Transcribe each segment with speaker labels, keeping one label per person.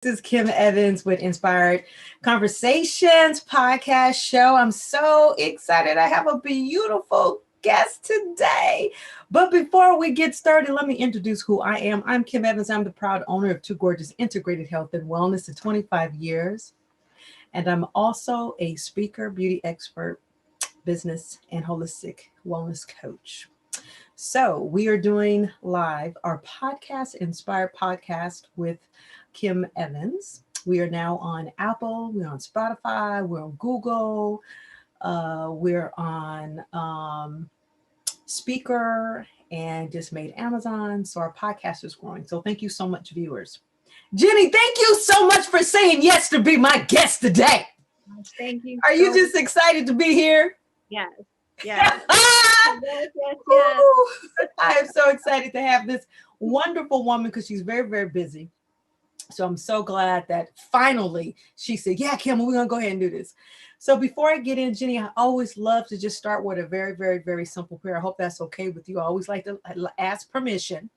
Speaker 1: This is Kim Evans with Inspired Conversations podcast show. I'm so excited. I have a beautiful guest today. But before we get started, let me introduce who I am. I'm Kim Evans. I'm the proud owner of Two Gorgeous Integrated Health and Wellness for 25 years. And I'm also a speaker, beauty expert, business, and holistic wellness coach. So we are doing live our podcast, Inspired Podcast with Kim Evans. We are now on Apple, we're on Spotify, we're on Google, we're on Speaker, and just made Amazon. So our podcast is growing. So thank you so much, viewers. Jenny, thank you so much for saying yes to be my guest today.
Speaker 2: Thank you.
Speaker 1: Are you just excited to be here?
Speaker 2: Yes. Yes.
Speaker 1: yes. I am so excited to have this wonderful woman because she's very, very busy. So I'm so glad that finally she said, yeah, Kim, we're going to go ahead and do this. So before I get in, Jenny, I always love to just start with a very, very, very simple prayer. I hope that's okay with you. I always like to ask permission.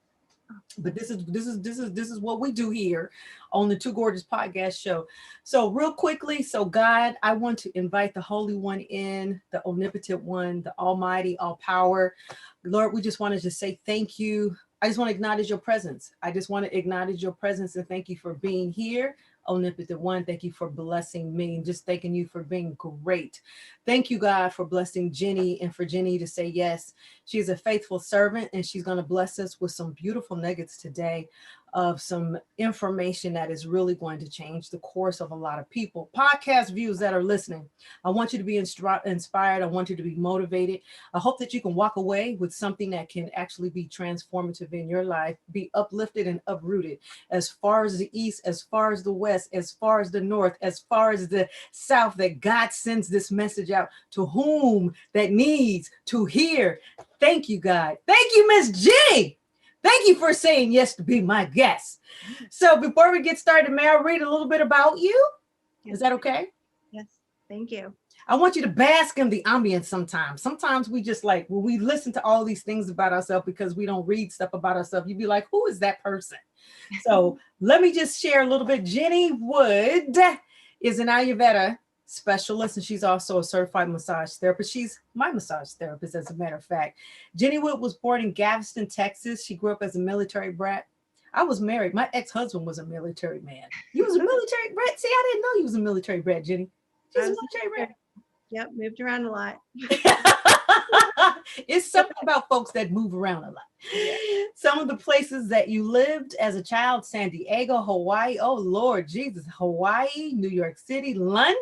Speaker 1: But this is what we do here on the Two Gorgeous podcast show. So real quickly, so God, I want to invite the Holy One in, the omnipotent one, the almighty, all power. Lord, we just wanted to say thank you. I just want to acknowledge your presence. I just want to acknowledge your presence and thank you for being here. Omnipotent one, thank you for blessing me and just thanking you for being great. Thank you, God, for blessing Jenny and for Jenny to say yes. She's a faithful servant and she's going to bless us with some beautiful nuggets today of some information that is really going to change the course of a lot of people. Podcast views that are listening, I want you to be inspired. I want you to be motivated. I hope that you can walk away with something that can actually be transformative in your life, be uplifted and uprooted as far as the east, as far as the west, as far as the north, as far as the south, that God sends this message out to whom that needs to hear. Thank you, God. Thank you, Miss Jenny. Thank you for saying yes to be my guest. So before we get started, may I read a little bit about you?
Speaker 2: Yes.
Speaker 1: Is that okay?
Speaker 2: Yes. Thank you.
Speaker 1: I want you to bask in the ambience sometimes. Sometimes we just like, when we listen to all these things about ourselves because we don't read stuff about ourselves, you'd be like, who is that person? So let me just share a little bit. Jenny Wood is an Ayurveda specialist, and she's also a certified massage therapist. She's my massage therapist, as a matter of fact. Jenny Wood was born in Galveston, Texas. She grew up as a military brat. I was married. My ex-husband was a military man. You was a military brat? See, I didn't know you was a military brat, Jenny. She's a military brat.
Speaker 2: Yep, moved around a lot.
Speaker 1: It's something about folks that move around a lot. Yeah. Some of the places that you lived as a child: San Diego, Hawaii, oh Lord Jesus, Hawaii, New York City, London,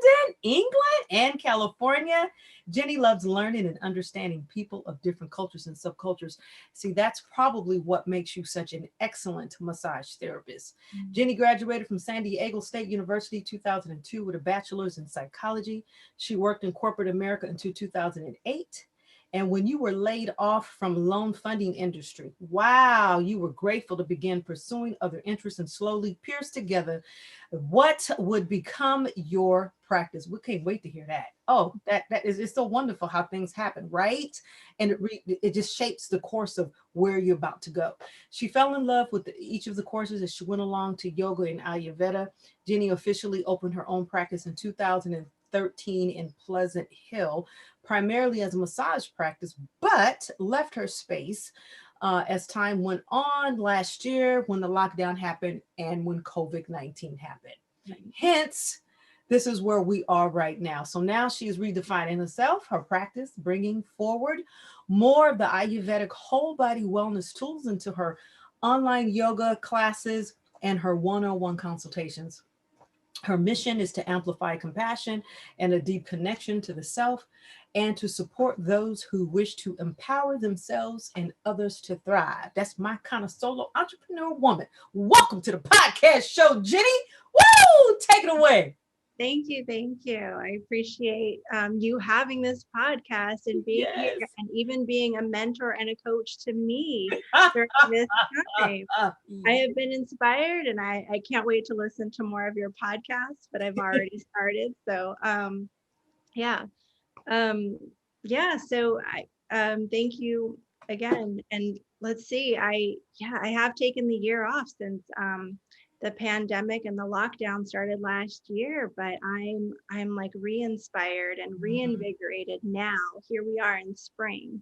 Speaker 1: England, and California. Jenny loves learning and understanding people of different cultures and subcultures. See, that's probably what makes you such an excellent massage therapist. Mm-hmm. Jenny graduated from San Diego State University 2002 with a bachelor's in psychology. She worked in corporate America until 2008. And when you were laid off from loan funding industry, wow, you were grateful to begin pursuing other interests and slowly pierce together what would become your practice. We can't wait to hear that. Oh, that is, it's so wonderful how things happen, right? And it just shapes the course of where you're about to go. She fell in love with each of the courses as she went along to yoga and Ayurveda. Jenny officially opened her own practice in 2013 in Pleasant Hill, primarily as a massage practice, but left her space as time went on last year when the lockdown happened and when COVID-19 happened. Hence, this is where we are right now. So now she is redefining herself, her practice, bringing forward more of the Ayurvedic whole body wellness tools into her online yoga classes and her one-on-one consultations. Her mission is to amplify compassion and a deep connection to the self and to support those who wish to empower themselves and others to thrive. That's my kind of solo entrepreneur woman. Welcome to the podcast show, Jenny. Woo! Take it away.
Speaker 2: Thank you. Thank you. I appreciate you having this podcast and being here and even being a mentor and a coach to me during this time. I have been inspired and I can't wait to listen to more of your podcasts, but I've already started. So, so I thank you again. And let's see, I have taken the year off since the pandemic and the lockdown started last year, but I'm like re-inspired and
Speaker 1: Mhm.
Speaker 2: reinvigorated now. Here we are in spring.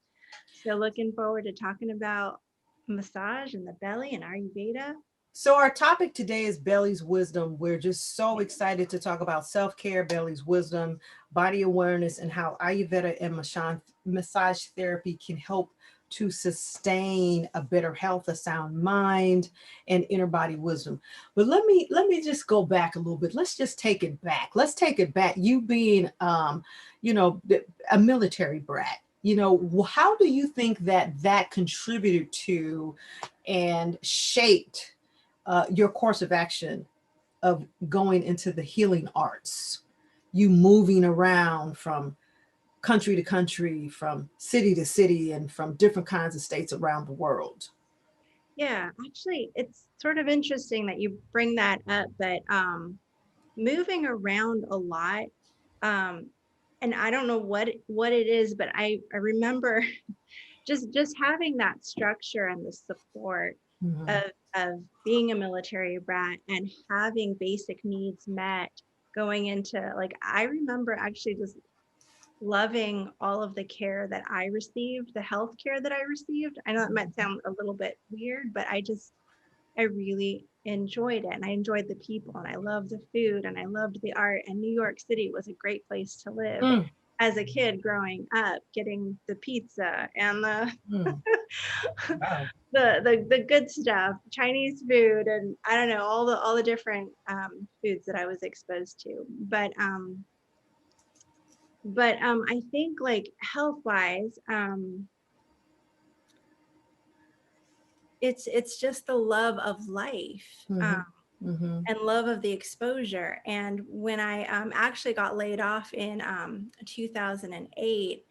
Speaker 2: So looking forward to talking about massage and the belly and Ayurveda.
Speaker 1: So our topic today is Belly's wisdom. We're just so excited to talk about self-care, Belly's wisdom, body awareness, and how Ayurveda and massage therapy can help to sustain a better health, a sound mind, and inner body wisdom. But let me just go back a little bit. Let's just take it back. Let's take it back. You being you know, a military brat. You know, how do you think that that contributed to and shaped your course of action of going into the healing arts, you moving around from country to country, from city to city, and from different kinds of states around the world?
Speaker 2: Yeah, actually, it's sort of interesting that you bring that up, but moving around a lot, um, and I don't know what it is, but I remember just having that structure and the support
Speaker 1: Mhm.
Speaker 2: of of being a military brat and having basic needs met going into like I remember actually just loving all of the care that I received, the health care that I received. I know it might sound a little bit weird, but I really enjoyed it and I enjoyed the people and I loved the food and I loved the art and New York City was a great place to live.
Speaker 1: Mm,
Speaker 2: As a kid growing up, getting the pizza and the
Speaker 1: mm. Wow.
Speaker 2: the good stuff, Chinese food, and I don't know all the different foods that I was exposed to. But I think like health wise, it's just the love of life.
Speaker 1: Hmm. Hmm.
Speaker 2: And love of the exposure. And when I actually got laid off in 2008,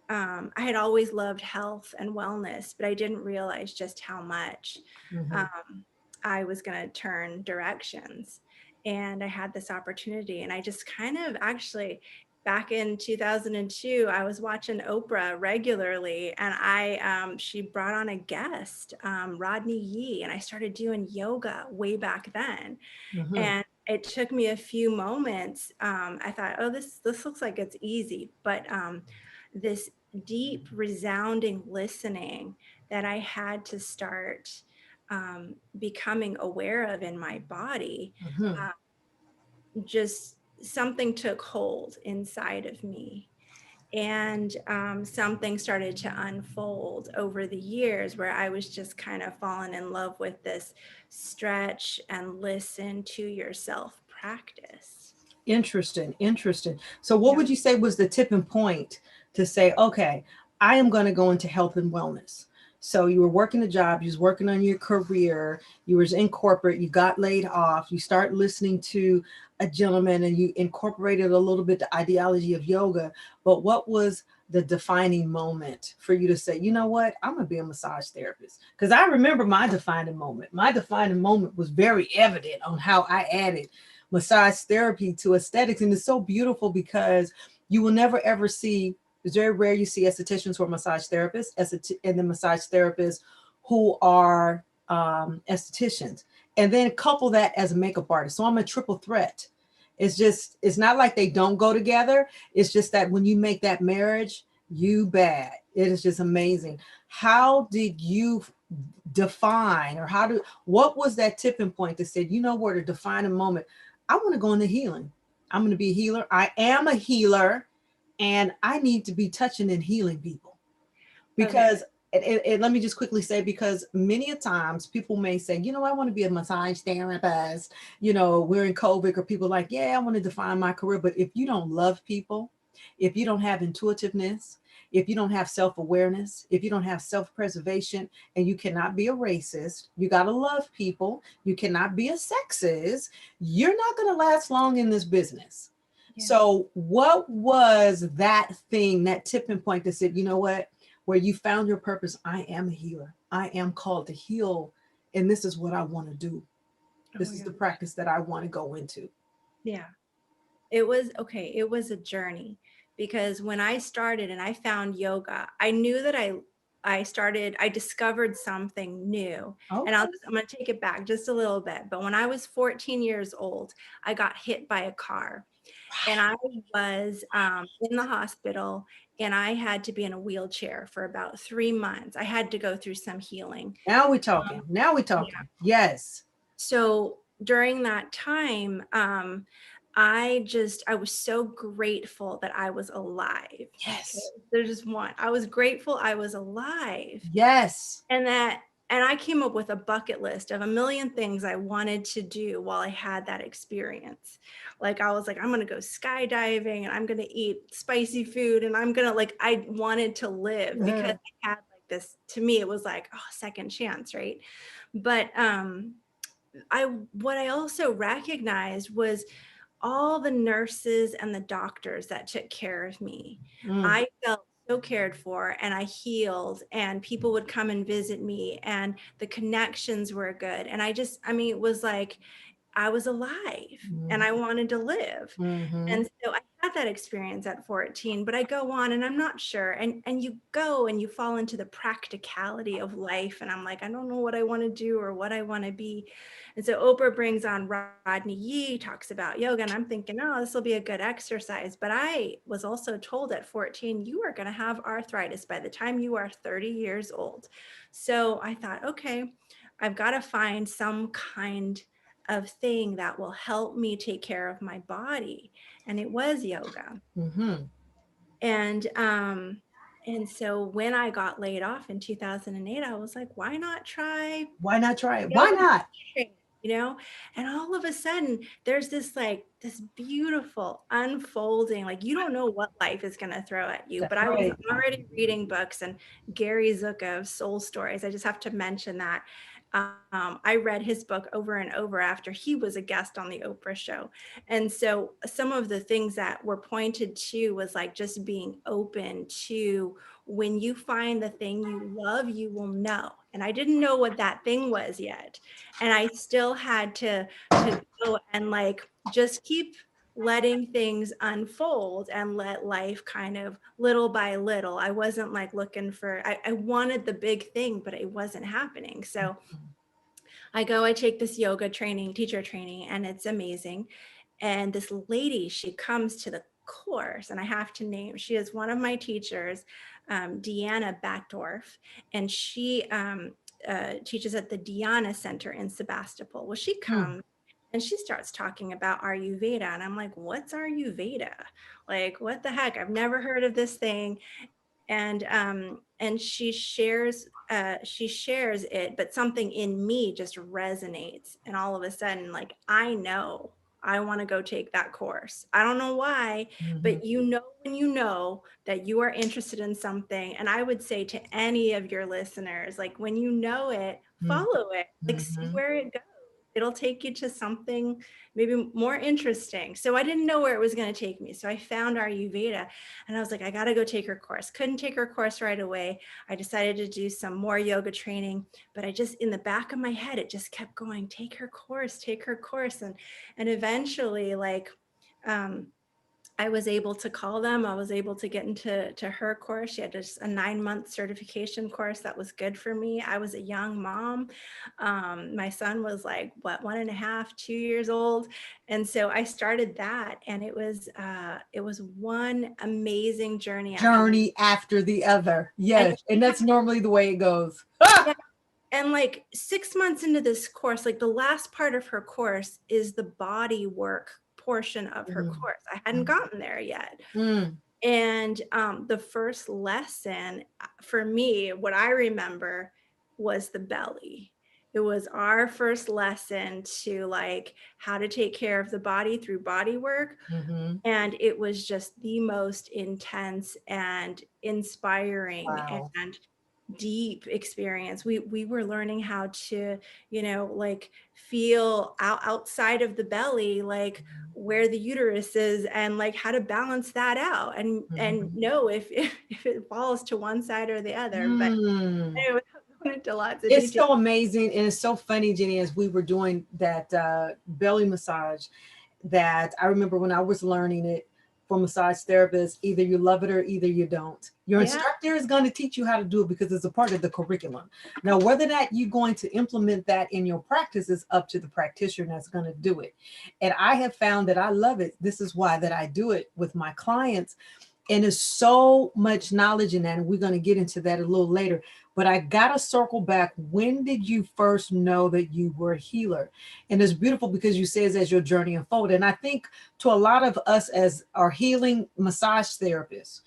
Speaker 2: I had always loved health and wellness, but I didn't realize just how much
Speaker 1: Hmm.
Speaker 2: um, I was going to turn directions. And I had this opportunity, and I just kind of actually back in 2002, I was watching Oprah regularly, and she brought on a guest, Rodney Yee, and I started doing yoga way back then.
Speaker 1: Hmm.
Speaker 2: And it took me a few moments. I thought, oh, this looks like it's easy, but this deep, resounding listening that I had to start becoming aware of in my body,
Speaker 1: Hmm.
Speaker 2: uh, just something took hold inside of me. And something started to unfold over the years where I was just kind of falling in love with this stretch and listen to yourself practice.
Speaker 1: Interesting, interesting. So, what
Speaker 2: Yeah.
Speaker 1: would you say was the tipping point to say, okay, I am going to go into health and wellness? So, you were working a job, you was working on your career, you was in corporate, you got laid off, you start listening to a gentleman, and you incorporated a little bit the ideology of yoga. But what was the defining moment for you to say, you know what, I'm gonna be a massage therapist? Because I remember my defining moment. My defining moment was very evident on how I added massage therapy to aesthetics. And it's so beautiful because you will never ever see, it's very rare you see estheticians who are massage therapists, and the massage therapists who are estheticians. And then couple that as a makeup artist. So I'm a triple threat. It's just, it's not like they don't go together. It's just that when you make that marriage, you bad. It is just amazing. How did you define, or what was that tipping point that said, you know what, to define a moment? I want to go into healing. I'm going to be a healer. I am a healer, and I need to be touching and healing people.
Speaker 2: Okay.
Speaker 1: Because, and let me just quickly say, because many a times people may say, you know, I want to be a massage therapist. You know, we're in COVID, or people like, yeah, I want to define my career. But if you don't love people, if you don't have intuitiveness, if you don't have self-awareness, if you don't have self-preservation, and you cannot be a racist, you got to love people, you cannot be a sexist, you're not going to last long in this business.
Speaker 2: Yeah.
Speaker 1: So what was that thing, that tipping point that said, you know what, where you found your purpose? I am a healer. I am called to heal. And this is what I want to do.
Speaker 2: Oh
Speaker 1: This
Speaker 2: my
Speaker 1: is the
Speaker 2: gosh.
Speaker 1: practice that I want to go into.
Speaker 2: Yeah. It was okay. It was a journey because when I started and I found yoga, I knew that I discovered something new. And
Speaker 1: Okay.
Speaker 2: I'm going to take it back just a little bit. But when I was 14 years old, I got hit by a car, and I was in the hospital, and I had to be in a wheelchair for about 3 months. I had to go through some healing.
Speaker 1: Now we're talking. Now we're
Speaker 2: Yeah.
Speaker 1: talking. Yes.
Speaker 2: So during that time, I was so grateful that I was alive. Okay.
Speaker 1: Yes.
Speaker 2: There's just one. I was grateful I was alive,
Speaker 1: Yes.
Speaker 2: and that, and I came up with a bucket list of a million things I wanted to do while I had that experience. Like I was like, I'm gonna go skydiving, and I'm gonna eat spicy food, and I'm gonna, like, I wanted to live because
Speaker 1: Uh,
Speaker 2: I had like this, to me, it was like, oh, second chance, right? But I what I also recognized was all the nurses and the doctors that took care of me.
Speaker 1: mm,
Speaker 2: I felt so cared for, and I healed, and people would come and visit me, and the connections were good. And I mean, it was like I was alive and
Speaker 1: mm,
Speaker 2: I wanted to live.
Speaker 1: mm-hmm.
Speaker 2: And so I had that experience at 14, but I go on and I'm not sure. And you go and you fall into the practicality of life. And I'm like, I don't know what I want to do or what I want to be. And so Oprah brings on Rodney Yee, talks about yoga, and I'm thinking, oh, this will be a good exercise. But I was also told at 14, you are going to have arthritis by the time you are 30 years old. So I thought, okay, I've got to find some kind of thing that will help me take care of my body. And it was yoga.
Speaker 1: Mm-hmm.
Speaker 2: And so when I got laid off in 2008, I was like, why not try
Speaker 1: Why not try it? Why
Speaker 2: yoga
Speaker 1: not?
Speaker 2: training, you know? And all of a sudden there's this, like, this beautiful unfolding, like, you don't know what life is going to throw at you.
Speaker 1: That's
Speaker 2: But I was
Speaker 1: right.
Speaker 2: already reading books, and Gary Zukav of Soul Stories, I just have to mention that. I read his book over and over after he was a guest on the Oprah show. And so some of the things that were pointed to was like just being open to, when you find the thing you love, you will know. And I didn't know what that thing was yet. And I still had to go and, like, just keep letting things unfold and let life kind of little by little. I wasn't like looking for, I wanted the big thing, but it wasn't happening. So I take this yoga training, teacher training, and it's amazing. And this lady, she comes to the course, and I have to name, she is one of my teachers, Deanna Batdorf, and she teaches at the Dhyana Center in Sebastopol. Well, she
Speaker 1: Mm,
Speaker 2: comes and she starts talking about Ayurveda, and I'm like, what's Ayurveda? Like, what the heck? I've never heard of this thing. And she shares it, but something in me just resonates, and all of a sudden, like, I know I want to go take that course. I don't know why,
Speaker 1: mm-hmm.
Speaker 2: but when you know that you are interested in something. And I would say to any of your listeners, like, when you know it, follow it, like, see
Speaker 1: Mm-hmm.
Speaker 2: where it goes. It'll take you to something maybe more interesting. So I didn't know where it was going to take me, so I found Ayurveda. And I was like, I got to go take her course. Couldn't take her course right away. I decided to do some more yoga training, but I just, in the back of my head, it just kept going, take her course, take her course. And eventually, like, um, I was able to call them. I was able to get into her course. She had just a 9-month certification course that was good for me. I was a young mom. My son was like, what, 1.5, 2 years old. And so I started that, and it was one amazing journey after the,
Speaker 1: Journey after the other.
Speaker 2: and
Speaker 1: Yes. And that's normally the way it goes.
Speaker 2: yeah, and like 6 months into this course, like, the last part of her course is the body work portion of her
Speaker 1: Mm,
Speaker 2: course. I hadn't
Speaker 1: mm,
Speaker 2: gotten there yet.
Speaker 1: mm,
Speaker 2: And the first lesson, for me, what I remember was the belly. It was our first lesson to, like, how to take care of the body through body work.
Speaker 1: mm-hmm.
Speaker 2: And it was just the most intense and inspiring
Speaker 1: Wow.
Speaker 2: and deep experience. We were learning how to, like, feel outside of the belly, like where the uterus is, and like how to balance that out, and
Speaker 1: Mm-hmm.
Speaker 2: know if if it falls to one side or the other. But
Speaker 1: Mm.
Speaker 2: anyway, without going into lots of
Speaker 1: It's
Speaker 2: detail.
Speaker 1: so amazing. And it's so funny, Jenny, as we were doing that belly massage, that I remember when I was learning it for massage therapists. Either you love it or either you don't. Your
Speaker 2: Yeah.
Speaker 1: instructor is going to teach you how to do it because it's a part of the curriculum. Now, whether or not you're going to implement that in your practice is up to the practitioner that's going to do it. And I have found that I love it. This is why that I do it with my clients. And there's so much knowledge in that. And we're going to get into that a little later. But I got to circle back. When did you first know that you were a healer? And it's beautiful because you say as your journey unfolded. And I think to a lot of us as our healing massage therapists,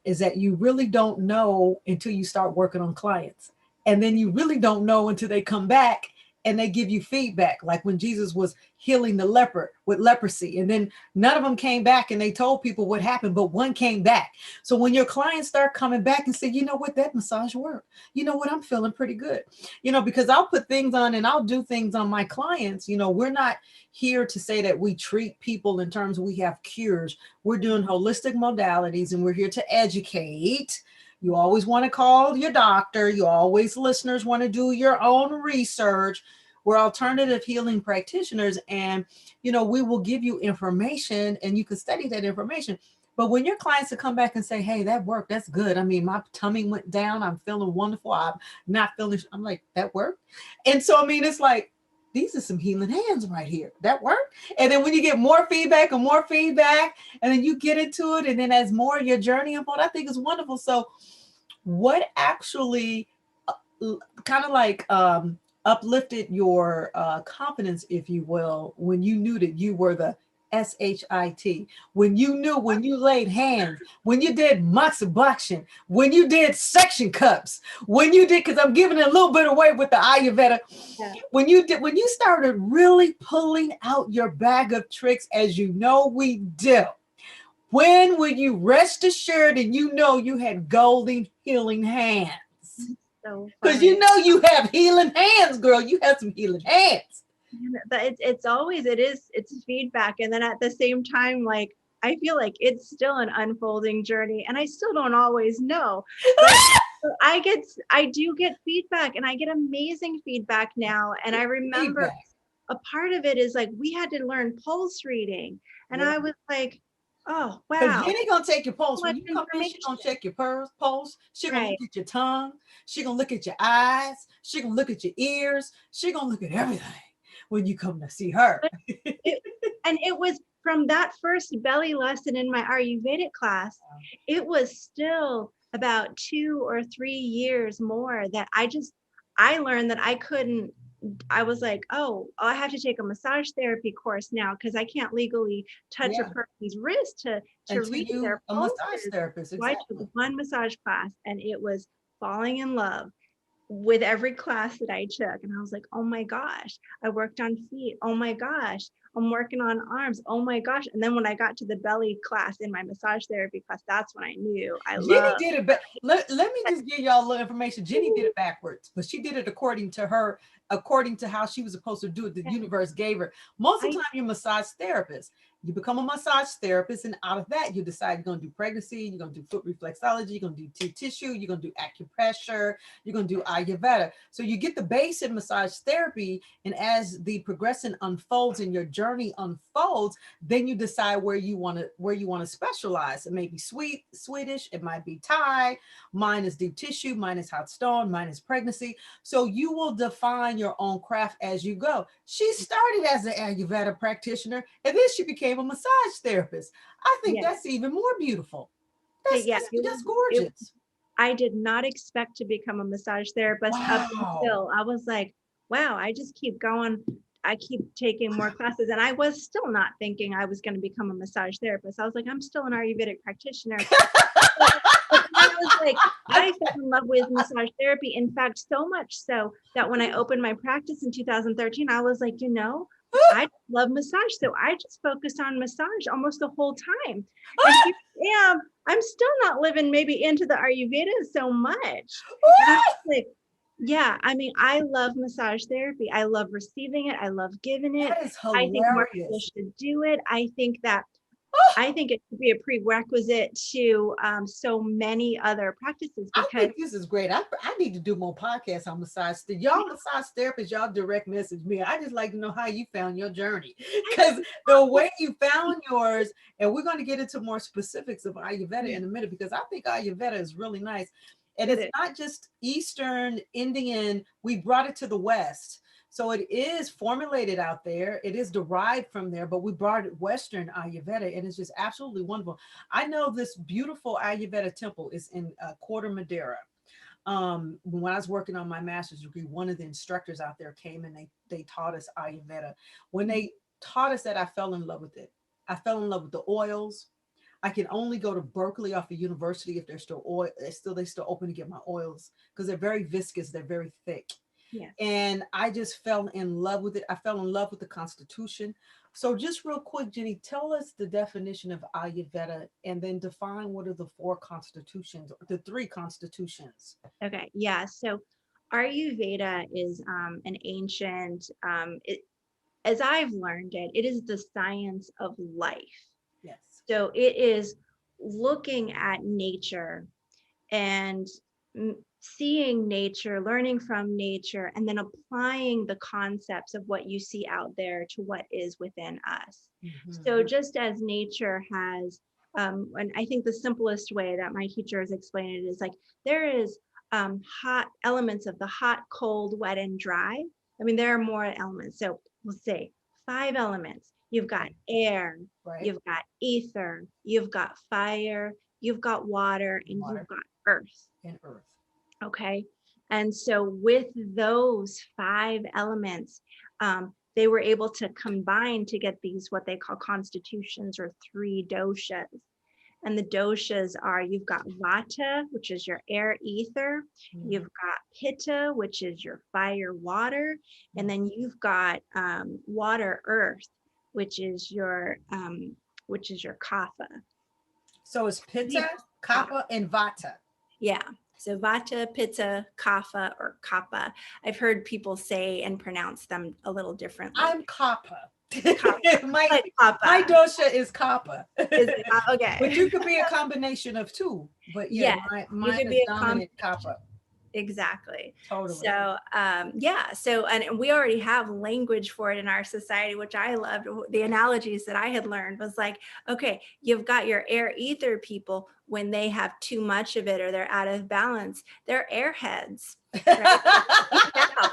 Speaker 1: is that you really don't know until you start working on clients. And then you really don't know until they come back and they give you feedback. Like when Jesus was healing the leper with leprosy, and then none of them came back and they told people what happened, but one came back. So when your clients start coming back and say, you know what, that massage worked. You know what, I'm feeling pretty good. Because I'll put things on and I'll do things on my clients. We're not here to say that we treat people in terms of we have cures. We're doing holistic modalities and we're here to educate. You always want to call your doctor. You always, listeners, want to do your own research. We're alternative healing practitioners, and we will give you information and you can study that information. But when your clients will come back and say, hey, that worked, that's good. I mean, my tummy went down. I'm feeling wonderful. I'm not feeling, I'm like, that worked. And so, it's like, these are some healing hands right here. That worked. And then when you get more feedback and more feedback, and then you get into it, and then as more of your journey unfolds, I think it's wonderful. So what actually kind of like uplifted your confidence, if you will, when you knew that you were the SHIT, when you laid hands, when you did moxibustion, when you did section cups, when you did, because I'm giving it a little bit away with the Ayurveda, when you started really pulling out your bag of tricks, as we do, when will you rest assured and you had golden healing hands? Because you have healing hands, girl. You have some healing hands.
Speaker 2: But it's feedback. And then at the same time, like, I feel like it's still an unfolding journey and I still don't always know. But I do get feedback and I get amazing feedback now. And I remember a part of it is like, we had to learn pulse reading. And I was like, oh, wow.
Speaker 1: Because Jenny gonna take your pulse. When you come in, she's gonna check your pulse. She's gonna look at your tongue. She's gonna look at your eyes. She's gonna look at your ears. She's gonna look at everything when you come to see her.
Speaker 2: And it was from that first belly lesson in my Ayurvedic class, it was still about 2 or 3 years more that I learned that I was like, oh, I have to take a massage therapy course now because I can't legally touch a person's wrist to read their pulse.
Speaker 1: Massage therapist. Exactly.
Speaker 2: So I took one massage class and it was falling in love with every class that I took. And I was like, oh my gosh, I worked on feet. Oh my gosh, I'm working on arms. Oh my gosh. And then when I got to the belly class in my massage therapy class, that's when I knew
Speaker 1: Jenny did it. But let me just give y'all a little information. Jenny did it backwards, but she did it according to how she was supposed to do it. The universe gave her. Most of the time, you're a massage therapist. You become a massage therapist, and out of that, you decide you're going to do pregnancy, you're going to do foot reflexology, you're going to do tissue, you're going to do acupressure, you're going to do Ayurveda. So you get the base in massage therapy, and as the progression unfolds and your journey unfolds, then you decide where you want to specialize. It may be Swedish, it might be Thai. Mine is deep tissue, mine is hot stone, mine is pregnancy. So you will define your own craft as you go. She started as an Ayurveda practitioner, and then she became a massage therapist. I think that's even more beautiful. That's gorgeous.
Speaker 2: I did not expect to become a massage therapist up until I was like, wow, I just keep going. I keep taking more classes. And I was still not thinking I was going to become a massage therapist. I was like, I'm still an Ayurvedic practitioner. I was like, I fell in love with massage therapy. In fact, so much so that when I opened my practice in 2013, I was like, I love massage. So I just focused on massage almost the whole time. And here I am. I'm still not living maybe into the Ayurveda so much. And I was like, yeah, I mean, I love massage therapy. I love receiving it. I love giving it.
Speaker 1: That is hilarious.
Speaker 2: I think more people should do it. I think that I think it should be a prerequisite to so many other practices
Speaker 1: I
Speaker 2: because
Speaker 1: think this is great. I need to do more podcasts on massage. Y'all massage therapists, y'all direct message me. I just like to know how you found your journey. Because the way you found yours, and we're going to get into more specifics of Ayurveda in a minute, because I think Ayurveda is really nice. And
Speaker 2: it
Speaker 1: it's
Speaker 2: is.
Speaker 1: not just Eastern, Indian, we brought it to the West. So it is formulated out there. It is derived from there, but we brought it Western Ayurveda, and it's just absolutely wonderful. I know this beautiful Ayurveda temple is in Quarter Madeira. When I was working on my master's degree, one of the instructors out there came and they taught us Ayurveda. When they taught us that, I fell in love with it. I fell in love with the oils. I can only go to Berkeley off of university if they're still oil. They still open to get my oils because they're very viscous. They're very thick.
Speaker 2: Yes.
Speaker 1: And I just fell in love with it. I fell in love with the Constitution. So just real quick, Jenny, tell us the definition of Ayurveda and then define what are the four constitutions or the three constitutions.
Speaker 2: Okay. Yeah. So Ayurveda is an ancient, as I've learned it, it is the science of life.
Speaker 1: Yes.
Speaker 2: So it is looking at nature and seeing nature, learning from nature, and then applying the concepts of what you see out there to what is within us. So just as nature has, and I think the simplest way that my teachers explain it is like there is hot elements of the hot, cold, wet, and dry. I mean, there are more elements. So we'll say 5 elements. You've got air,
Speaker 1: Right.
Speaker 2: you've got ether, you've got fire, you've got water, and you've got earth.
Speaker 1: And earth.
Speaker 2: Okay. And so with those 5 elements, they were able to combine to get these, what they call constitutions or 3 doshas. And the doshas are, you've got vata, which is your air, ether. You've got pitta, which is your fire, water. And then you've got water, earth, which is your kapha.
Speaker 1: So it's pitta, kapha, and vata.
Speaker 2: Yeah. So vata, pitta, kapha, or kapha. I've heard people say and pronounce them a little differently.
Speaker 1: I'm kapha.
Speaker 2: my
Speaker 1: dosha is kapha.
Speaker 2: Is it? Okay.
Speaker 1: But you could be a combination of 2. But yeah, mine is dominant kapha.
Speaker 2: Exactly.
Speaker 1: Totally.
Speaker 2: So yeah. So and we already have language for it in our society, which I loved. The analogies that I had learned was like, okay, you've got your air ether people when they have too much of it or they're out of balance, they're airheads. Right?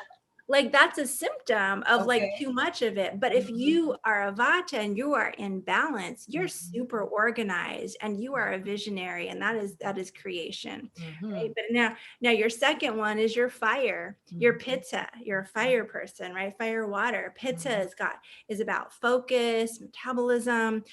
Speaker 2: Like that's a symptom of like too much of it. But if you are a vata and you are in balance, you're super organized and you are a visionary, and that is creation. Right? But now your second one is your fire, your pitta, you're a fire person, right? Fire, water. Pitta is about focus, metabolism.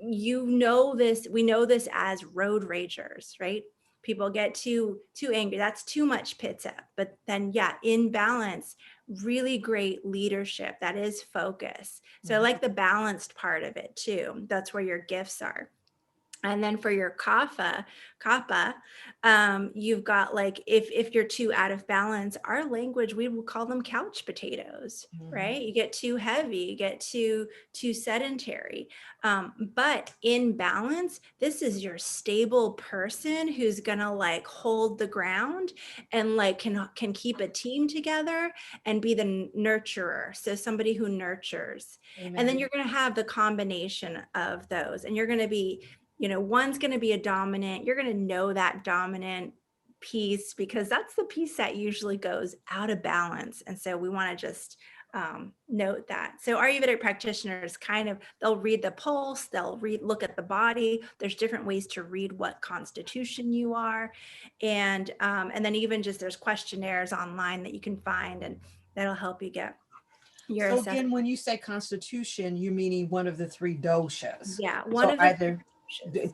Speaker 2: We know this as road ragers, right? People get too angry. That's too much pitta. But then, in balance, really great leadership. That is focus. So I like the balanced part of it too. That's where your gifts are. And then for your kapha, you've got like, if you're too out of balance, our language, we will call them couch potatoes, right? You get too heavy, you get too sedentary. But in balance, this is your stable person who's gonna like hold the ground and like can keep a team together and be the nurturer. So somebody who nurtures. Amen. And then you're gonna have the combination of those, and you're gonna be, one's going to be a dominant. You're going to know that dominant piece because that's the piece that usually goes out of balance. And so we want to just note that. So Ayurvedic practitioners they'll read the pulse, they'll look at the body. There's different ways to read what constitution you are. And then even just there's questionnaires online that you can find, and that'll help you get your
Speaker 1: So
Speaker 2: assessment.
Speaker 1: again, when you say constitution, you're meaning one of the 3 doshas.
Speaker 2: Yeah, one of the
Speaker 1: either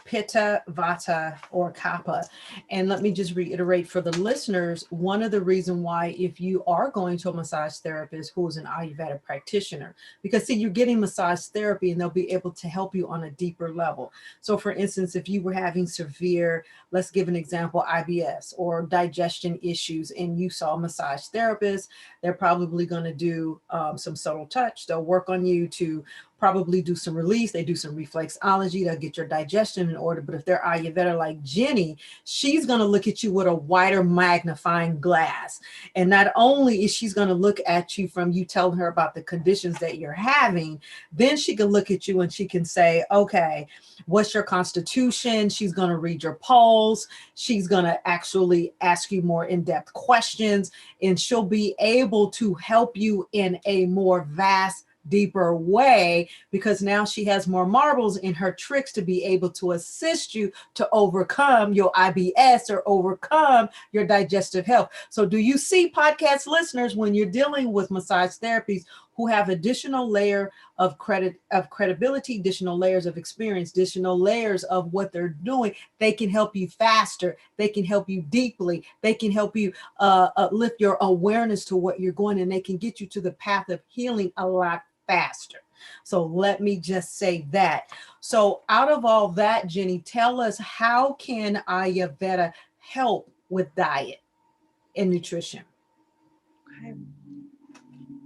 Speaker 1: pitta, vata, or kapha. And let me just reiterate for the listeners, one of the reasons why, if you are going to a massage therapist who is an Ayurveda practitioner, because see, you're getting massage therapy and they'll be able to help you on a deeper level. So for instance, if you were having severe, let's give an example, IBS or digestion issues, and you saw a massage therapist, they're probably going to do some subtle touch. They'll work on you to probably do some release. They do some reflexology. They'll get your digestion in order. But if they're Ayurveda like Jenny, she's going to look at you with a wider magnifying glass. And not only is she's going to look at you from you telling her about the conditions that you're having, then she can look at you and she can say, okay, what's your constitution? She's going to read your pulse. She's going to actually ask you more in-depth questions, and she'll be able to help you in a more vast, deeper way, because now she has more marbles in her tricks to be able to assist you to overcome your IBS or overcome your digestive health. So do you see, podcast listeners, when you're dealing with massage therapies who have additional layer of credibility, additional layers of experience, additional layers of what they're doing, they can help you faster, they can help you deeply, they can help you lift your awareness to what you're going, and they can get you to the path of healing a lot faster. So let me just say that. So out of all that, Jenny, tell us, how can Ayurveda help with diet and nutrition?
Speaker 2: Okay.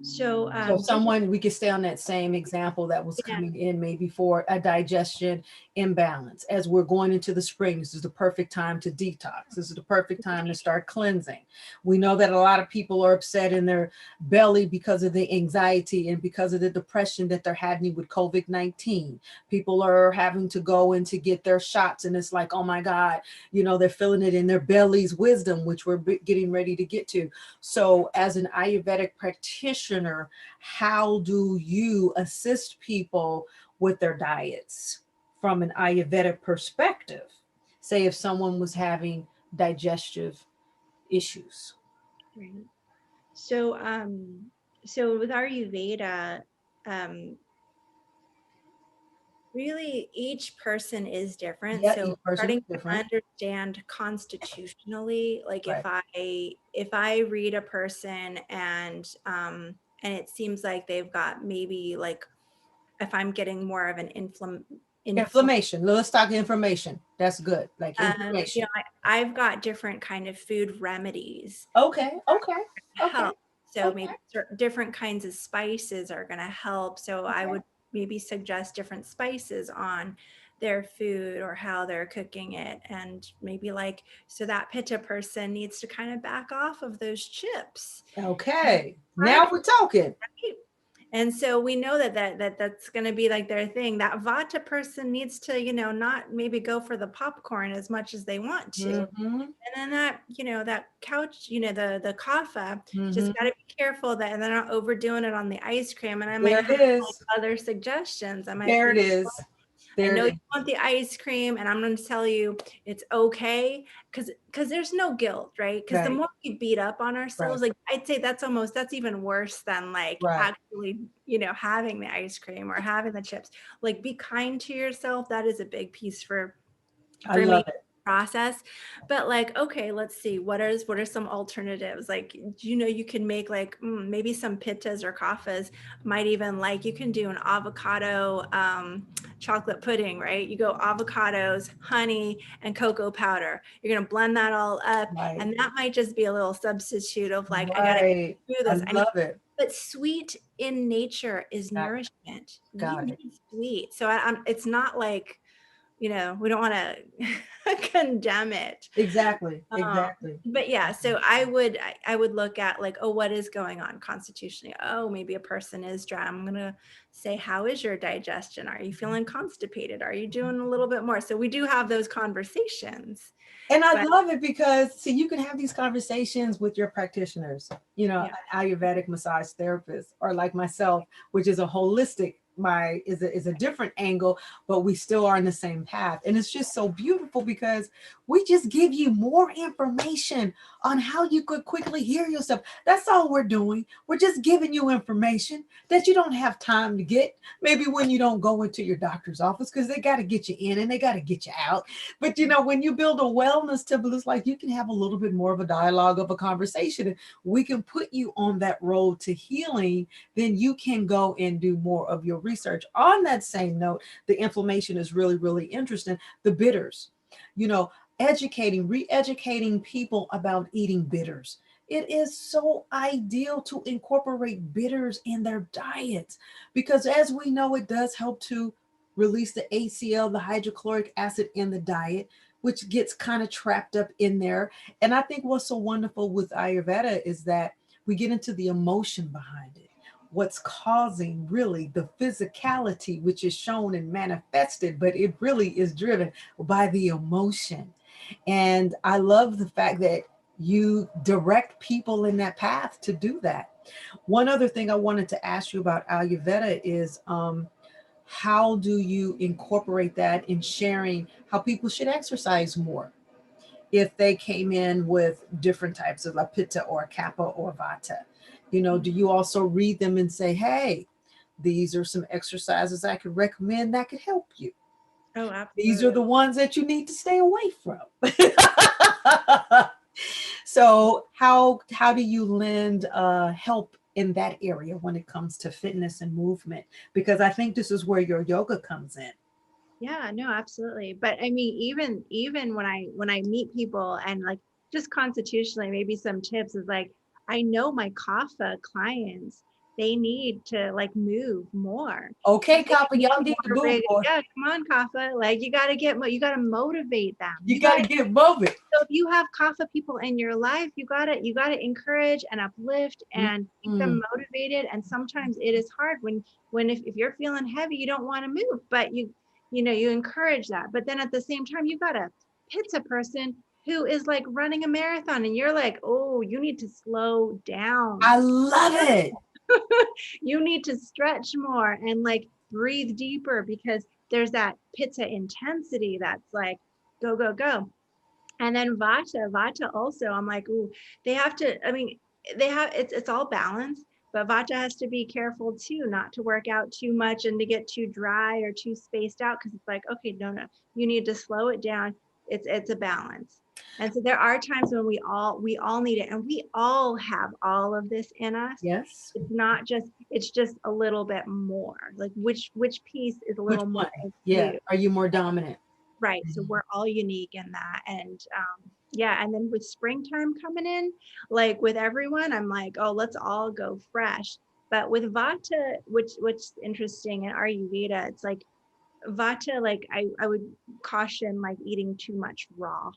Speaker 2: So,
Speaker 1: So someone, we could stay on that same example that was coming in maybe for a digestion imbalance. As we're going into the spring, this is the perfect time to detox. This is the perfect time to start cleansing. We know that a lot of people are upset in their belly because of the anxiety and because of the depression that they're having with COVID-19. People are having to go in to get their shots, and it's like, oh my God, you know, they're feeling it in their belly's wisdom, which we're getting ready to get to. So as an Ayurvedic practitioner, how do you assist people with their diets from an Ayurvedic perspective? Say if someone was having digestive issues.
Speaker 2: right. So, so with Ayurveda, really each person is different.
Speaker 1: Yeah,
Speaker 2: So
Speaker 1: each person
Speaker 2: starting
Speaker 1: is
Speaker 2: to
Speaker 1: different.
Speaker 2: understand constitutionally, like
Speaker 1: Right.
Speaker 2: if I read a person and it seems like they've got maybe like, if I'm getting more of an
Speaker 1: Inflammation. Let's talk information. That's good. Like
Speaker 2: you
Speaker 1: information.
Speaker 2: know, I've got different kind of food remedies
Speaker 1: Okay. Okay.
Speaker 2: to
Speaker 1: Okay.
Speaker 2: help. So
Speaker 1: Okay.
Speaker 2: maybe different kinds of spices are going to help. So I
Speaker 1: Okay.
Speaker 2: would maybe suggest different spices on their food or how they're cooking it. And maybe like, so that pitta person needs to kind of back off of those chips.
Speaker 1: Okay. Now we're talking.
Speaker 2: Right? And so we know that's going to be like their thing. That vata person needs to, you know, not maybe go for the popcorn as much as they want to.
Speaker 1: Mm-hmm.
Speaker 2: And then that, you know, that couch, you know, the kapha, just got
Speaker 1: Mm-hmm.
Speaker 2: to be careful that and they're not overdoing it on the ice cream. And I might
Speaker 1: There
Speaker 2: have
Speaker 1: it
Speaker 2: like
Speaker 1: is.
Speaker 2: other suggestions. I might
Speaker 1: There it
Speaker 2: be,
Speaker 1: is.
Speaker 2: I
Speaker 1: There
Speaker 2: know
Speaker 1: it
Speaker 2: you
Speaker 1: is.
Speaker 2: want the ice cream, and I'm going to tell you it's okay because there's no guilt, right? Because the
Speaker 1: Right.
Speaker 2: more we beat up on
Speaker 1: Right.
Speaker 2: ourselves, like I'd say that's even worse than like
Speaker 1: Right.
Speaker 2: actually, you know, having the ice cream or having the chips. Like be kind to yourself. That is a big piece
Speaker 1: I
Speaker 2: for me
Speaker 1: love it.
Speaker 2: process. But like, okay, let's see, what are some alternatives? Like, you know, you can make like maybe some pittas or kaffas. Might even like, you can do an avocado chocolate pudding, right? You go avocados, honey, and cocoa powder. You're going to blend that all up,
Speaker 1: Right.
Speaker 2: and that might just be a little substitute of like, I gotta
Speaker 1: Right.
Speaker 2: do
Speaker 1: I
Speaker 2: this. I need,
Speaker 1: love it.
Speaker 2: but sweet in nature is
Speaker 1: Got it.
Speaker 2: nourishment. We
Speaker 1: Got it.
Speaker 2: need sweet. So it's not like, you know, we don't want to condemn it.
Speaker 1: Exactly. Exactly.
Speaker 2: But yeah, so I would look at like, oh, what is going on constitutionally? Oh, maybe a person is dry. I'm gonna say, how is your digestion? Are you feeling constipated? Are you doing a little bit more? So we do have those conversations.
Speaker 1: And I
Speaker 2: But
Speaker 1: love it because, see, you can have these conversations with your practitioners, you know,
Speaker 2: yeah,
Speaker 1: an Ayurvedic massage therapist, or like myself, which is a holistic, is a different angle, but we still are in the same path. And it's just so beautiful because we just give you more information on how you could quickly heal yourself. That's all we're doing. We're just giving you information that you don't have time to get. Maybe when you don't go into your doctor's office, because they got to get you in and they got to get you out. But you know, when you build a wellness temple, it's like you can have a little bit more of a dialogue, of a conversation, and we can put you on that road to healing. Then you can go and do more of your research. On that same note, the inflammation is really, really interesting. The bitters, you know, educating, re-educating people about eating bitters it is so ideal to incorporate bitters in their diets because, as we know, it does help to release the HCl, the hydrochloric acid in the diet, which gets kind of trapped up in there. And I think what's so wonderful with Ayurveda is that we get into the emotion behind it. What's causing really the physicality, which is shown and manifested, but it really is driven by the emotion. And I love the fact that you direct people in that path to do that. One other thing I wanted to ask you about Ayurveda is how do you incorporate that in sharing how people should exercise more? If they came in with different types of like pitta or kapha or vata, do you also read them and say, hey, these are some exercises I could recommend that could help you?
Speaker 2: Oh,
Speaker 1: These are
Speaker 2: absolutely.
Speaker 1: the ones that you need to stay away from. So how do you lend help in that area when it comes to fitness and movement? Because I think this is where your yoga comes in.
Speaker 2: Yeah, no, absolutely. But I mean, even when I meet people and like just constitutionally, maybe some tips is like I know my kapha clients, they need to like move more.
Speaker 1: Okay,
Speaker 2: They
Speaker 1: Copper,
Speaker 2: need
Speaker 1: y'all
Speaker 2: to
Speaker 1: need to move,
Speaker 2: motivate.
Speaker 1: boy.
Speaker 2: Yeah, come on, kapha. Like you gotta you gotta motivate them.
Speaker 1: You got to get moving.
Speaker 2: So if you have kapha people in your life, you gotta encourage and uplift and keep
Speaker 1: Mm-hmm.
Speaker 2: them motivated. And sometimes it is hard when if you're feeling heavy, you don't want to move, but you encourage that. But then at the same time, you got a pitta person who is like running a marathon, and you're like, oh, you need to slow down.
Speaker 1: I love it.
Speaker 2: You need to stretch more and like breathe deeper because there's that pitta intensity that's like go, go, go. And then Vata also, I'm like, ooh, they have to, I mean, they have, it's all balance, but Vata has to be careful too, not to work out too much and to get too dry or too spaced out. Cause it's like, okay, no, you need to slow it down. It's a balance. And so there are times when we all need it, and we all have all of this in us.
Speaker 1: Yes.
Speaker 2: It's not just, it's just a little bit more like which piece is a
Speaker 1: Which
Speaker 2: little more
Speaker 1: one?
Speaker 2: in
Speaker 1: Yeah.
Speaker 2: you.
Speaker 1: Are you more dominant?
Speaker 2: Right. So we're all unique in that. And yeah. And then with springtime coming in, like with everyone, I'm like, oh, let's all go fresh. But with Vata, which interesting in Ayurveda, it's like Vata, like I would caution like eating too much raw.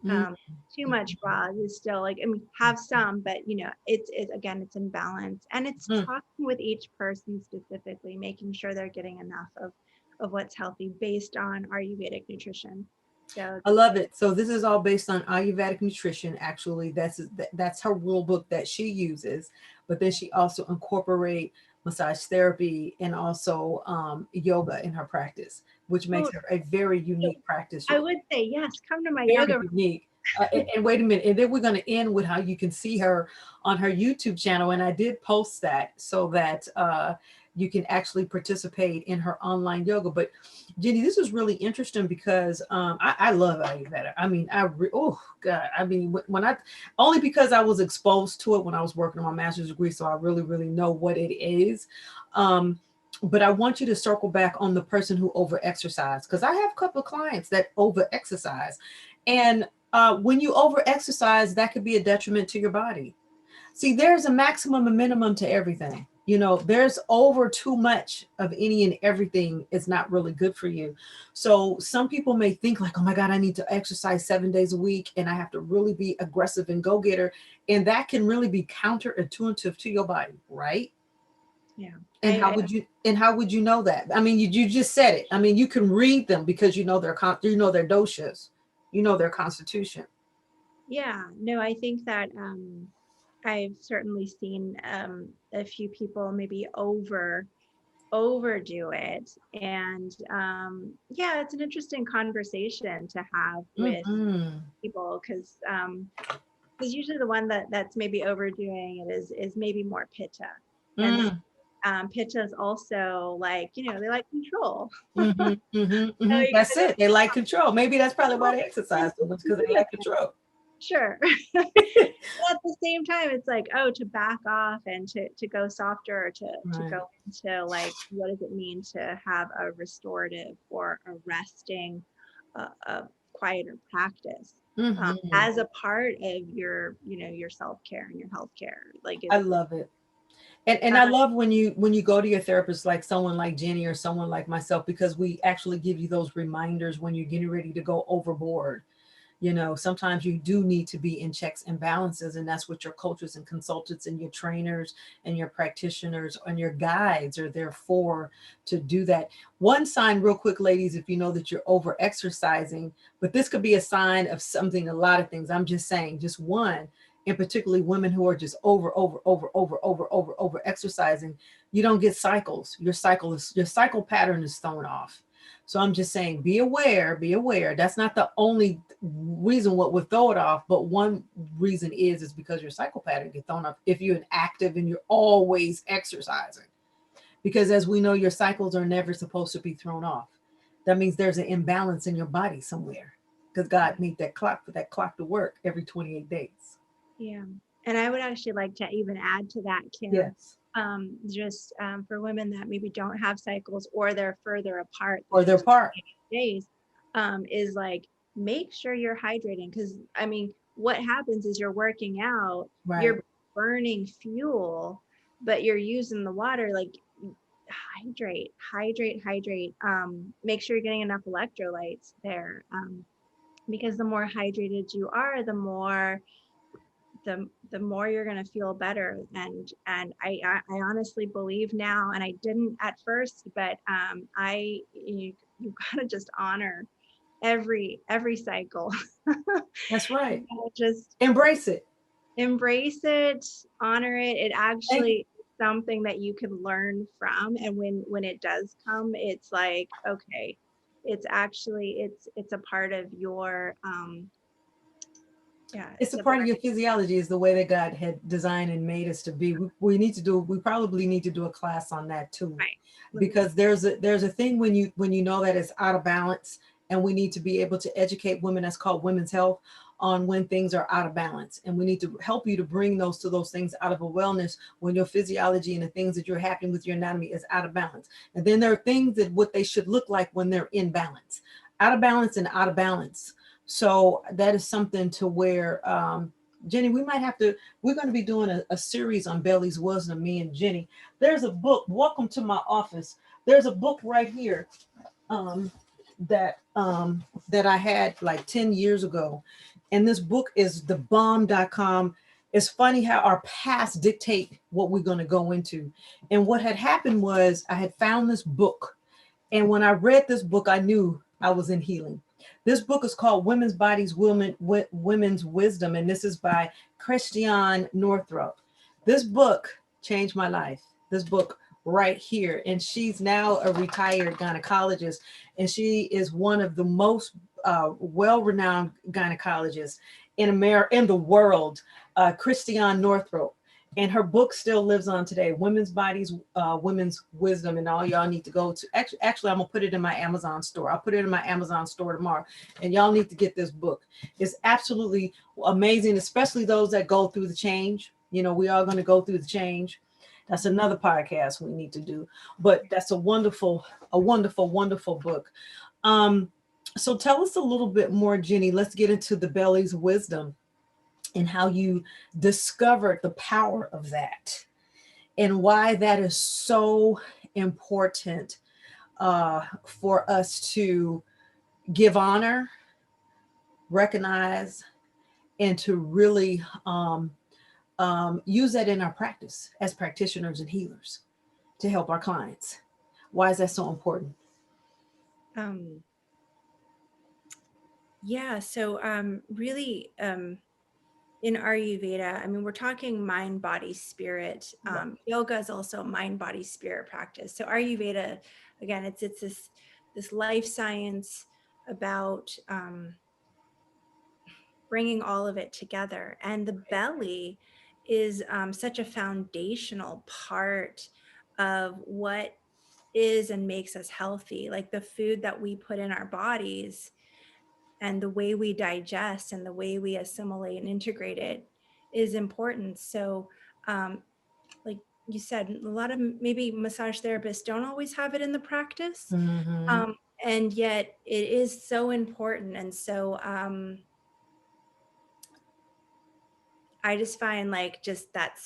Speaker 1: Mm-hmm.
Speaker 2: Um, too much raw is still like, I mean, have some, but it's again, it's in balance. And it's talking with each person specifically, making sure they're getting enough of what's healthy based on Ayurvedic nutrition. So
Speaker 1: I love it. So this is all based on Ayurvedic nutrition. Actually, that's her rule book that she uses. But then she also incorporate massage therapy and also yoga in her practice, which makes
Speaker 2: oh,
Speaker 1: her a very unique practice.
Speaker 2: I would say yes, come to my
Speaker 1: Very
Speaker 2: yoga.
Speaker 1: unique. And wait a minute, and then we're going to end with how you can see her on her YouTube channel. And I did post that so that you can actually participate in her online yoga. But Jenny, this is really interesting because I love Ayurveda. I mean, oh God, I mean, when I only because I was exposed to it when I was working on my master's degree, so I really, really know what it is. But I want you to circle back on the person who over exercise, because I have a couple of clients that over exercise. And when you over exercise, that could be a detriment to your body. See, there's a maximum and minimum to everything. There's over too much of any and everything is not really good for you. So some people may think like, oh my God, I need to exercise 7 days a week and I have to really be aggressive and go getter. And that can really be counterintuitive to your body, right?
Speaker 2: Yeah.
Speaker 1: And how would you know that? I mean, you just said it. I mean, you can read them because you know their doshas, you know their constitution.
Speaker 2: Yeah, no, I think that I've certainly seen a few people maybe overdo it. And yeah, it's an interesting conversation to have with
Speaker 1: Mm-hmm.
Speaker 2: people because usually the one that's maybe overdoing it is maybe more pitta. And
Speaker 1: Mm-hmm.
Speaker 2: pitta is also like, they like control.
Speaker 1: Mm-hmm. Mm-hmm.
Speaker 2: So
Speaker 1: Mm-hmm.
Speaker 2: you
Speaker 1: That's
Speaker 2: gotta
Speaker 1: it. They like control. Maybe that's probably why they exercise so much because they like control.
Speaker 2: sure. But at the same time, it's like, oh, to back off and to go softer, or to
Speaker 1: Right.
Speaker 2: go into like, what does it mean to have a restorative or a resting, a quieter practice?
Speaker 1: Mhm.
Speaker 2: as a part of your, your self-care and your healthcare. Like
Speaker 1: I
Speaker 2: it's,
Speaker 1: love it. And
Speaker 2: uh,
Speaker 1: I love when you go to your therapist, like someone like Jenny or someone like myself, because we actually give you those reminders when you're getting ready to go overboard. You know, sometimes you do need to be in checks and balances, and that's what your coaches and consultants and your trainers and your practitioners and your guides are there for, to do that. One sign, real quick, ladies, if you know that you're over exercising, but this could be a sign of something, a lot of things. I'm just saying, just one, and particularly women who are just over exercising, you don't get cycles. Your cycle pattern is thrown off. So I'm just saying, be aware, be aware. That's not the only reason what would throw it off, but one reason is because your cycle pattern gets thrown off if you're inactive and you're always exercising. Because as we know, your cycles are never supposed to be thrown off. That means there's an imbalance in your body somewhere. Because God
Speaker 2: yeah.
Speaker 1: made that clock for that clock to work every 28 days.
Speaker 2: Yeah. And I would actually like to even add to that, Kim,
Speaker 1: Yes.
Speaker 2: just for women that maybe don't have cycles or they're further apart
Speaker 1: Or
Speaker 2: than
Speaker 1: their
Speaker 2: those
Speaker 1: part.
Speaker 2: 28 days, is like, make sure you're hydrating. Because, I mean, what happens is you're working out,
Speaker 1: Right.
Speaker 2: you're burning fuel, but you're using the water. Like, hydrate, hydrate, hydrate. Make sure you're getting enough electrolytes there. Because the more hydrated you are, the more you're going to feel better. And I honestly believe now, and I didn't at first, but I you got to just honor every cycle.
Speaker 1: That's
Speaker 2: You
Speaker 1: right.
Speaker 2: gotta just
Speaker 1: Embrace it.
Speaker 2: embrace it, honor it. It
Speaker 1: And
Speaker 2: actually is something that you can learn from, and when it does come, it's like, okay, it's actually, it's a part of your yeah,
Speaker 1: it's a
Speaker 2: it's a
Speaker 1: part of
Speaker 2: part.
Speaker 1: your physiology, is the way that God had designed and made us to be. We need to do, we probably need to do a class on that too,
Speaker 2: Right.
Speaker 1: because there's a thing when you know that it's out of balance, and we need to be able to educate women. That's called women's health, on when things are out of balance, and we need to help you to bring those things out of a wellness when your physiology and the things that you're happening with your anatomy is out of balance. And then there are things that what they should look like when they're in balance, out of balance and out of balance. So that is something to where, Jenny, we might have to, we're going to be doing a series on Belly's Wisdom, me and Jenny. There's a book, welcome to my office. There's a book right here, um, that I had like 10 years ago. And this book is thebomb.com. It's funny how our past dictate what we're going to go into. And what had happened was I had found this book. And when I read this book, I knew I was in healing. This book is called Women's Wisdom, and this is by Christiane Northrup. This book changed my life. This book right here. And she's now a retired gynecologist, and she is one of the most well-renowned gynecologists in America, in the world, Christiane Northrup. And her book still lives on today, Women's Bodies, Women's Wisdom. And all y'all need to go to, actually I'm gonna put it in my Amazon store. I'll put it in my Amazon store tomorrow, and y'all need to get this book. It's absolutely amazing, especially those that go through the change. You know, we are going to go through the change. That's another podcast we need to do, but that's a wonderful, wonderful book. um so tell us a little bit more, Jenny. Let's get into the Belly's Wisdom and how you discovered the power of that, and why that is so important, uh, for us to give honor, recognize, and to really, use that in our practice as practitioners and healers to help our clients. Why is that so important?
Speaker 2: Um, yeah, so really, in Ayurveda, I mean, we're talking mind, body, spirit. Yoga is also mind, body, spirit practice. So Ayurveda, again, it's this life science about bringing all of it together. And the belly is such a foundational part of what is and makes us healthy. Like the food that we put in our bodies and the way we digest and the way we assimilate and integrate it is important. So, like you said, a lot of maybe massage therapists don't always have it in the practice.
Speaker 1: Mm-hmm.
Speaker 2: Um, and yet it is so important. And so, I just find like just that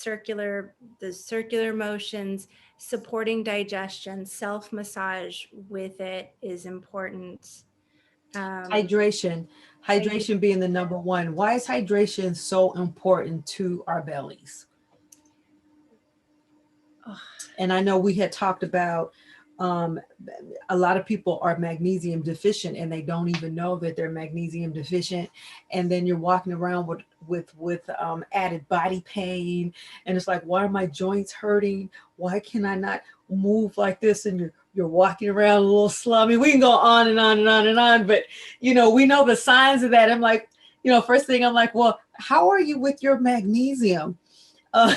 Speaker 2: the circular motions, supporting digestion, self massage with it is important. Um,
Speaker 1: Hydration,
Speaker 2: hydration.
Speaker 1: hydration being the number one. Why is hydration so important to our bellies? And I know we had talked about um, a lot of people are magnesium deficient and they don't even know that they're magnesium deficient. And then you're walking around with added body pain, and it's like, why are my joints hurting? Why can I not move like this? And you're walking around a little slummy. We can go on and on and on and on, but we know the signs of that. I'm like, first thing I'm like, well, how are you with your magnesium? Uh,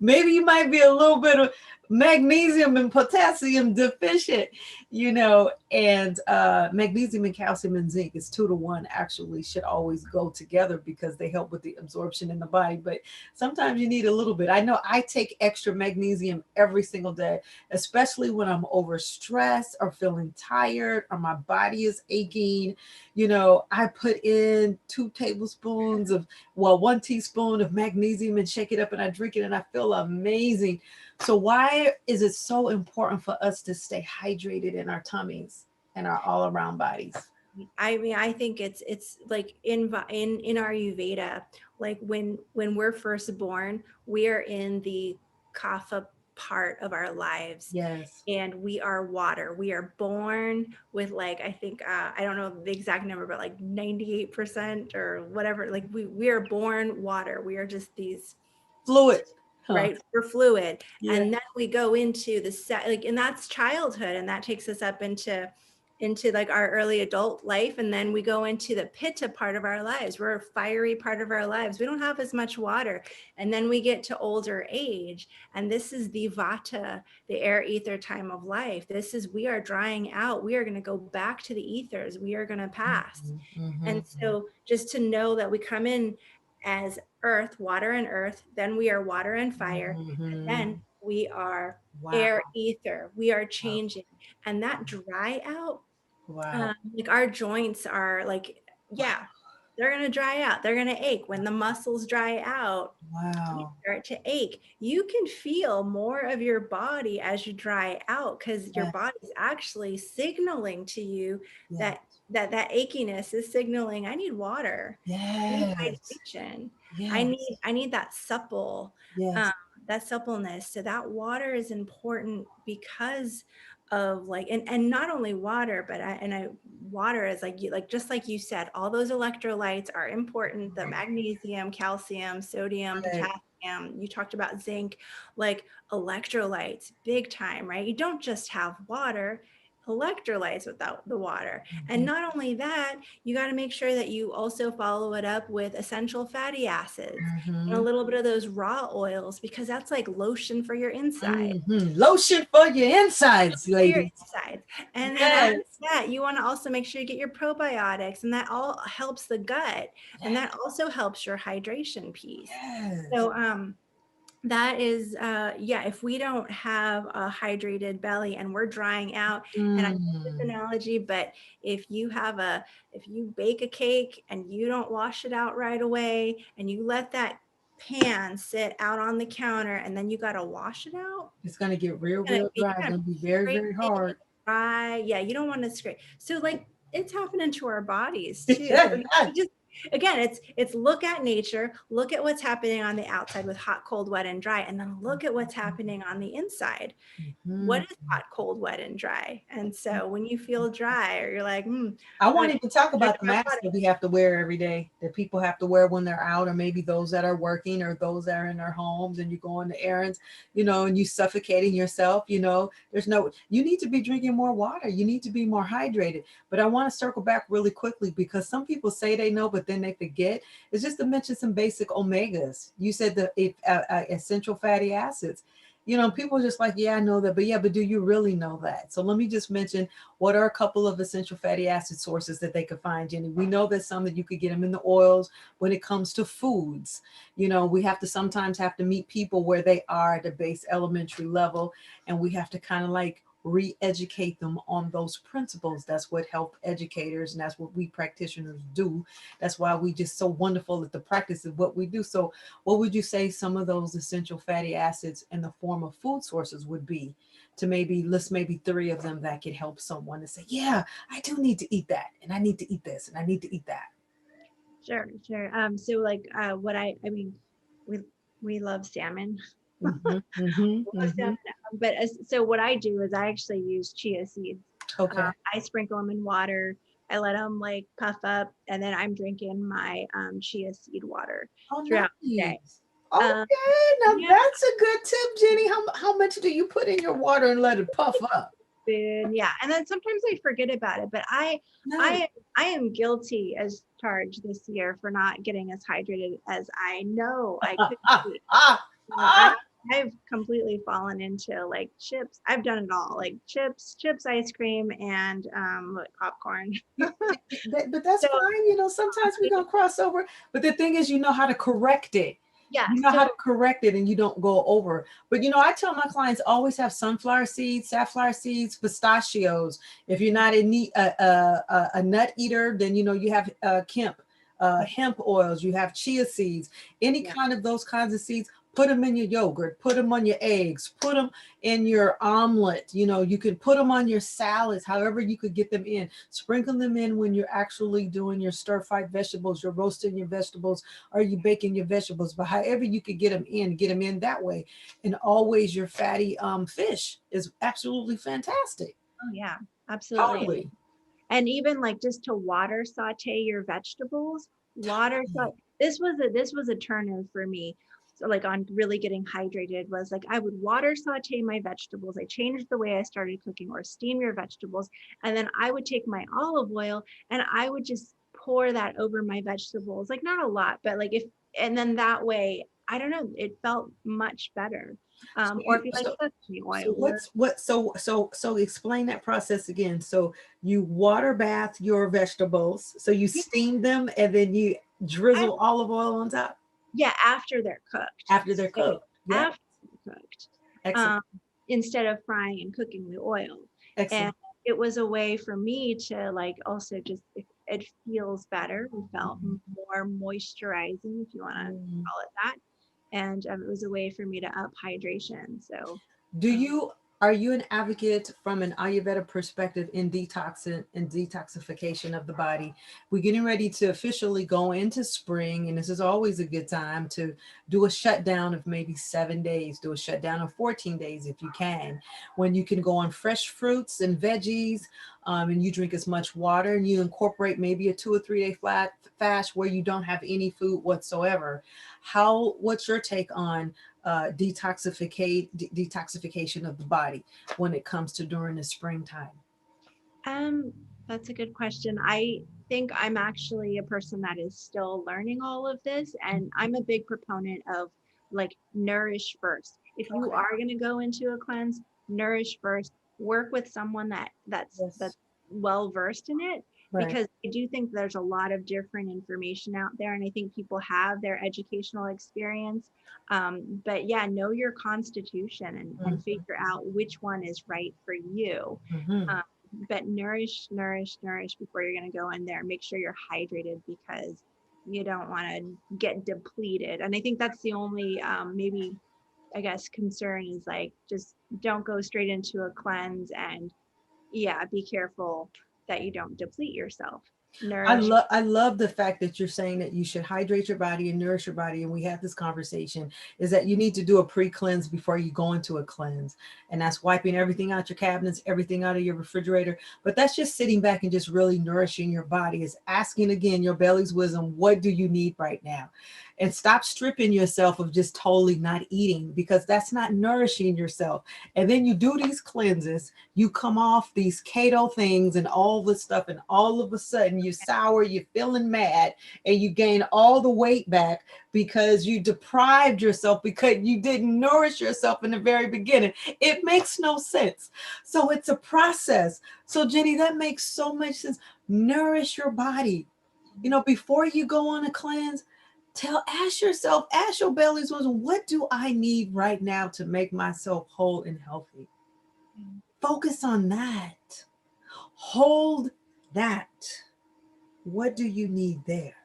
Speaker 1: maybe you might be a little bit of magnesium and potassium deficient, and magnesium and calcium and zinc is 2 to 1, actually should always go together because they help with the absorption in the body. But sometimes you need a little bit. I know I take extra magnesium every single day, especially when I'm overstressed or feeling tired or my body is aching. I put in 2 tablespoons of, well, 1 teaspoon of magnesium and shake it up and I drink it and I feel amazing. So why is it so important for us to stay hydrated in our tummies and our all around bodies?
Speaker 2: I mean, I think it's like in our Ayurveda, like when we're first born, we are in the kapha part of our lives,
Speaker 1: Yes.
Speaker 2: and we are water. We are born with like, I think I don't know the exact number, but like 98% or whatever. Like we are born water. We are just these
Speaker 1: Fluid. Huh.
Speaker 2: right, we're fluid.
Speaker 1: Yeah.
Speaker 2: And then we go into the set, like, and that's childhood, and that takes us up into like our early adult life, and then we go into the pitta part of our lives. We're a fiery part of our lives. We don't have as much water. And then we get to older age, and this is the vata, the air ether time of life. This is, we are drying out. We are going to go back to the ethers. We are going to pass.
Speaker 1: Mm-hmm.
Speaker 2: And so just to know that we come in as earth, water and earth, then we are water and fire, and
Speaker 1: Mm-hmm.
Speaker 2: then we are
Speaker 1: Wow.
Speaker 2: air, ether. We are
Speaker 1: Wow.
Speaker 2: changing. And that dry out,
Speaker 1: Wow.
Speaker 2: like our joints are like, yeah, they're going to dry out. They're going to ache. When the muscles dry out, you
Speaker 1: Wow.
Speaker 2: start to ache. You can feel more of your body as you dry out because your
Speaker 1: Yes.
Speaker 2: body's actually signaling to you
Speaker 1: Yes.
Speaker 2: that that achiness is signaling, I need water. I need
Speaker 1: Yes.
Speaker 2: hydration.
Speaker 1: Yes.
Speaker 2: I need um,
Speaker 1: Yes.
Speaker 2: that suppleness. So that water is important because of like, and not only water, but water is like you, like just like you said, all those electrolytes are important. The magnesium, calcium, sodium,
Speaker 1: Right.
Speaker 2: potassium. You talked about zinc, like electrolytes, big time, right? You don't just have water, electrolytes without the water. And
Speaker 1: Mm-hmm.
Speaker 2: not only that, you got to make sure that you also follow it up with essential fatty acids and a
Speaker 1: Mm-hmm.
Speaker 2: little bit of those raw oils, because that's like lotion for your inside.
Speaker 1: Mm-hmm. Lotion for your insides,
Speaker 2: For your
Speaker 1: ladies.
Speaker 2: insides. And then after
Speaker 1: Yes.
Speaker 2: that, you want to also make sure you get your probiotics, and that all helps the gut. And
Speaker 1: Yes.
Speaker 2: that also helps your hydration piece.
Speaker 1: Yes.
Speaker 2: So, that is yeah, if we don't have a hydrated belly and we're drying out, and I hate this
Speaker 1: Mm.
Speaker 2: analogy, but if you have a if you bake a cake and you don't wash it out right away, and you let that pan sit out on the counter, and then you got to wash it out,
Speaker 1: It's gonna get real,
Speaker 2: you're
Speaker 1: real dry. It's
Speaker 2: gonna
Speaker 1: gonna be very,
Speaker 2: scrape
Speaker 1: very
Speaker 2: it
Speaker 1: hard.
Speaker 2: dry. Yeah, you don't want to scrape. So like it's happening to our bodies too. So
Speaker 1: Yes.
Speaker 2: you just, again, it's look at nature, look at what's happening on the outside with hot, cold, wet, and dry, and then look at what's happening on the inside. What
Speaker 1: Mhm.
Speaker 2: is hot, cold, wet, and dry? And so when you feel dry, or you're like,
Speaker 1: I
Speaker 2: I'm
Speaker 1: won't
Speaker 2: gonna
Speaker 1: even talk
Speaker 2: drink
Speaker 1: about the
Speaker 2: more
Speaker 1: masks
Speaker 2: water.
Speaker 1: that we have to wear every day, that people have to wear when they're out, or maybe those that are working, or those that are in their homes, and you go on the errands, and you suffocating yourself. You need to be drinking more water. You need to be more hydrated. But I want to circle back really quickly, because some people say they know, but then they forget. It's just to mention some basic omegas. You said the essential fatty acids. People are just like, yeah, I know that, but yeah, but do you really know that? So let me just mention what are a couple of essential fatty acid sources that they could find, Jenny. We know that some that you could get them in the oils. When it comes to foods, we have to sometimes have to meet people where they are at the base elementary level, and we have to kind of like re-educate them on those principles. That's what health educators, and that's what we practitioners do. That's why we just so wonderful at the practice of what we do. So what would you say some of those essential fatty acids in the form of food sources would be, to maybe list maybe three of them that could help someone to say, yeah, I do need to eat that, and I need to eat this, and I need to eat that.
Speaker 2: Sure, sure. So like what I mean, we we love salmon.
Speaker 1: Mm-hmm, mm-hmm,
Speaker 2: We love
Speaker 1: mm-hmm.
Speaker 2: salmon. But so what I do is I actually use chia seeds.
Speaker 1: Okay.
Speaker 2: I sprinkle them in water. I let them like puff up, and then I'm drinking my chia seed water
Speaker 1: Oh,
Speaker 2: throughout the day.
Speaker 1: nice.
Speaker 2: Um,
Speaker 1: Okay, now
Speaker 2: yeah,
Speaker 1: that's a good tip, Jenny. How much do you put in your water and let it puff up?
Speaker 2: food, yeah. And then sometimes I forget about it, but
Speaker 1: Nice.
Speaker 2: I I am guilty as charged this year for not getting as hydrated as I know I could be. I
Speaker 1: Ah.
Speaker 2: I've completely fallen into like chips. I've done it all, like chips, ice cream, and what, popcorn.
Speaker 1: But that's
Speaker 2: So
Speaker 1: fine. You know, sometimes we're gonna cross over. But the thing is, you know how to correct it.
Speaker 2: yeah,
Speaker 1: You know how
Speaker 2: so
Speaker 1: to correct it, and you don't go over. But you know, I tell my clients always have sunflower seeds, safflower seeds, pistachios. If you're not a nut eater, then you know you have hemp oils. You have chia seeds, any
Speaker 2: yeah,
Speaker 1: kind of those kinds of seeds. Put them in your yogurt. Put them on your eggs. Put them in your omelet. You know, you can put them on your salads. However, you could get them in. Sprinkle them in when you're actually doing your stir-fried vegetables. You're roasting your vegetables, or you baking your vegetables, but however you could get them in that way. And always your fatty fish is absolutely fantastic.
Speaker 2: oh yeah, absolutely.
Speaker 1: Totally.
Speaker 2: And even like just to water saute your vegetables, water saute. This was a turner for me. So like on really getting hydrated was like I would water saute my vegetables. I changed the way I started cooking, or steam your vegetables, and then I would take my olive oil and I would just pour that over my vegetables. Like not a lot, but like if, and then that way, I don't know, it felt much better.
Speaker 1: So
Speaker 2: Or
Speaker 1: you
Speaker 2: if you like
Speaker 1: so
Speaker 2: sesame
Speaker 1: so
Speaker 2: oil or
Speaker 1: what's what so explain that process again. So you water bath your vegetables, so you
Speaker 2: yeah,
Speaker 1: steam them and then you drizzle olive oil on top
Speaker 2: yeah, after they're cooked.
Speaker 1: after they're
Speaker 2: So
Speaker 1: cooked. Yeah.
Speaker 2: after they're cooked,
Speaker 1: Excellent.
Speaker 2: um, instead of frying and cooking the oil. And
Speaker 1: Excellent.
Speaker 2: it was a way for me to like also just, it feels better. We felt
Speaker 1: Mhm.
Speaker 2: more moisturizing, if you want to
Speaker 1: Mhm.
Speaker 2: call it that. And it was a way for me to up hydration. So
Speaker 1: Do
Speaker 2: um,
Speaker 1: you are you an advocate from an Ayurveda perspective in detoxing and detoxification of the body? We're getting ready to officially go into spring, and this is always a good time to do a shutdown of maybe 7 days, do a shutdown of 14 days if you can, when you can go on fresh fruits and veggies, and you drink as much water, and you incorporate maybe a 2 or 3 day flat fast where you don't have any food whatsoever. What's your take on detoxification of the body when it comes to during the springtime?
Speaker 2: Um, that's a good question. I think I'm actually a person that is still learning all of this, and I'm a big proponent of like nourish first. If you
Speaker 1: Okay.
Speaker 2: are going to go into a cleanse, nourish first. Work with someone that's
Speaker 1: Yes.
Speaker 2: well versed in it,
Speaker 1: Right.
Speaker 2: because I do think there's a lot of different information out there, and I think people have their educational experience. But yeah, know your constitution and
Speaker 1: Mhm,
Speaker 2: figure out which one is right for you.
Speaker 1: mhm.
Speaker 2: Um, but nourish before you're going to go in there. Make sure you're hydrated, because you don't want to get depleted. And I think that's the only maybe, I guess, concern is like just don't go straight into a cleanse, and yeah, be careful that you don't deplete yourself. Nourish.
Speaker 1: I love the fact that you're saying that you should hydrate your body and nourish your body. And we had this conversation is that you need to do a pre-cleanse before you go into a cleanse. And that's wiping everything out your cabinets, everything out of your refrigerator. But that's just sitting back and just really nourishing your body, is asking again your belly's wisdom, what do you need right now? And stop stripping yourself of just totally not eating, because that's not nourishing yourself. And then you do these cleanses, you come off these keto things and all this stuff, and all of a sudden you're sour, you're feeling mad, and you gain all the weight back because you deprived yourself, because you didn't nourish yourself in the very beginning. It makes no sense. So it's a process. So Jenny, that makes so much sense. Nourish your body. You know, before you go on a cleanse, ask your belly's wisdom, what do I need right now to make myself whole and healthy? Focus on that. Hold that. What do you need there?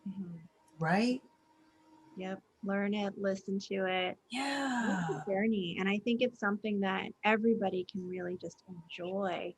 Speaker 2: Mhm.
Speaker 1: Right?
Speaker 2: Yep. Learn it, listen to it. It's
Speaker 1: Yeah.
Speaker 2: a journey. And I think it's something that everybody can really just enjoy.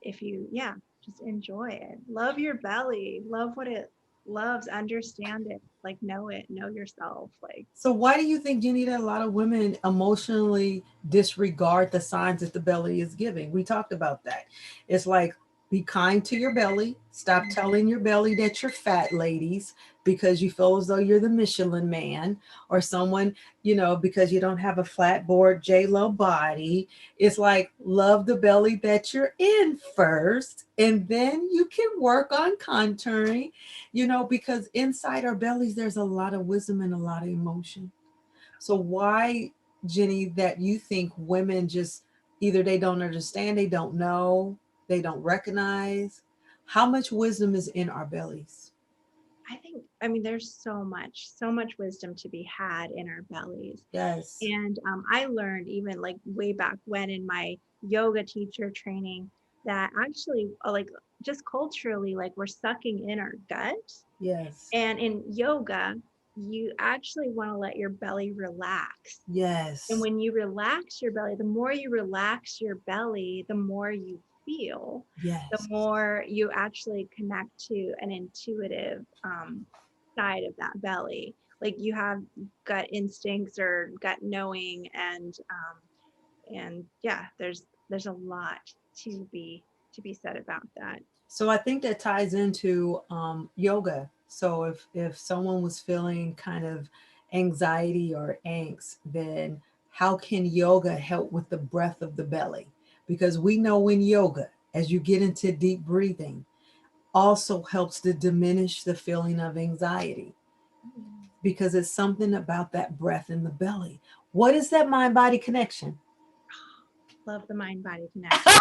Speaker 2: If you, yeah, just enjoy it. Love your belly. Love what it loves. Understand it. Like, know it. Know yourself. Like,
Speaker 1: So why do you think, Jenny, that a lot of women emotionally disregard the signs that the belly is giving? We talked about that. It's like, be kind to your belly. Stop telling your belly that you're fat, ladies, because you feel as though you're the Michelin man or someone, because you don't have a flat board J-Lo body. It's like, love the belly that you're in first, and then you can work on contouring, because inside our bellies, there's a lot of wisdom and a lot of emotion. So why, Jenny, that you think women just either they don't understand, they don't know, they don't recognize how much wisdom is in our bellies?
Speaker 2: I think, I mean, there's so much wisdom to be had in our bellies.
Speaker 1: Yes.
Speaker 2: And I learned even like way back when in my yoga teacher training that actually, like, just culturally, like, we're sucking in our gut.
Speaker 1: Yes.
Speaker 2: And in yoga, you actually want to let your belly relax. And
Speaker 1: Yes.
Speaker 2: when you relax your belly, the more you relax your belly, the more you feel, the
Speaker 1: Yes.
Speaker 2: more you actually connect to an intuitive side of that belly. Like, you have gut instincts or gut knowing, and yeah, there's a lot to be said about that.
Speaker 1: So I think that ties into yoga. So if someone was feeling kind of anxiety or angst, then how can yoga help with the breath of the belly? Because we know in yoga, as you get into deep breathing, also helps to diminish the feeling of anxiety because it's something about that breath in the belly. What is that mind body connection?
Speaker 2: Love the mind body connection.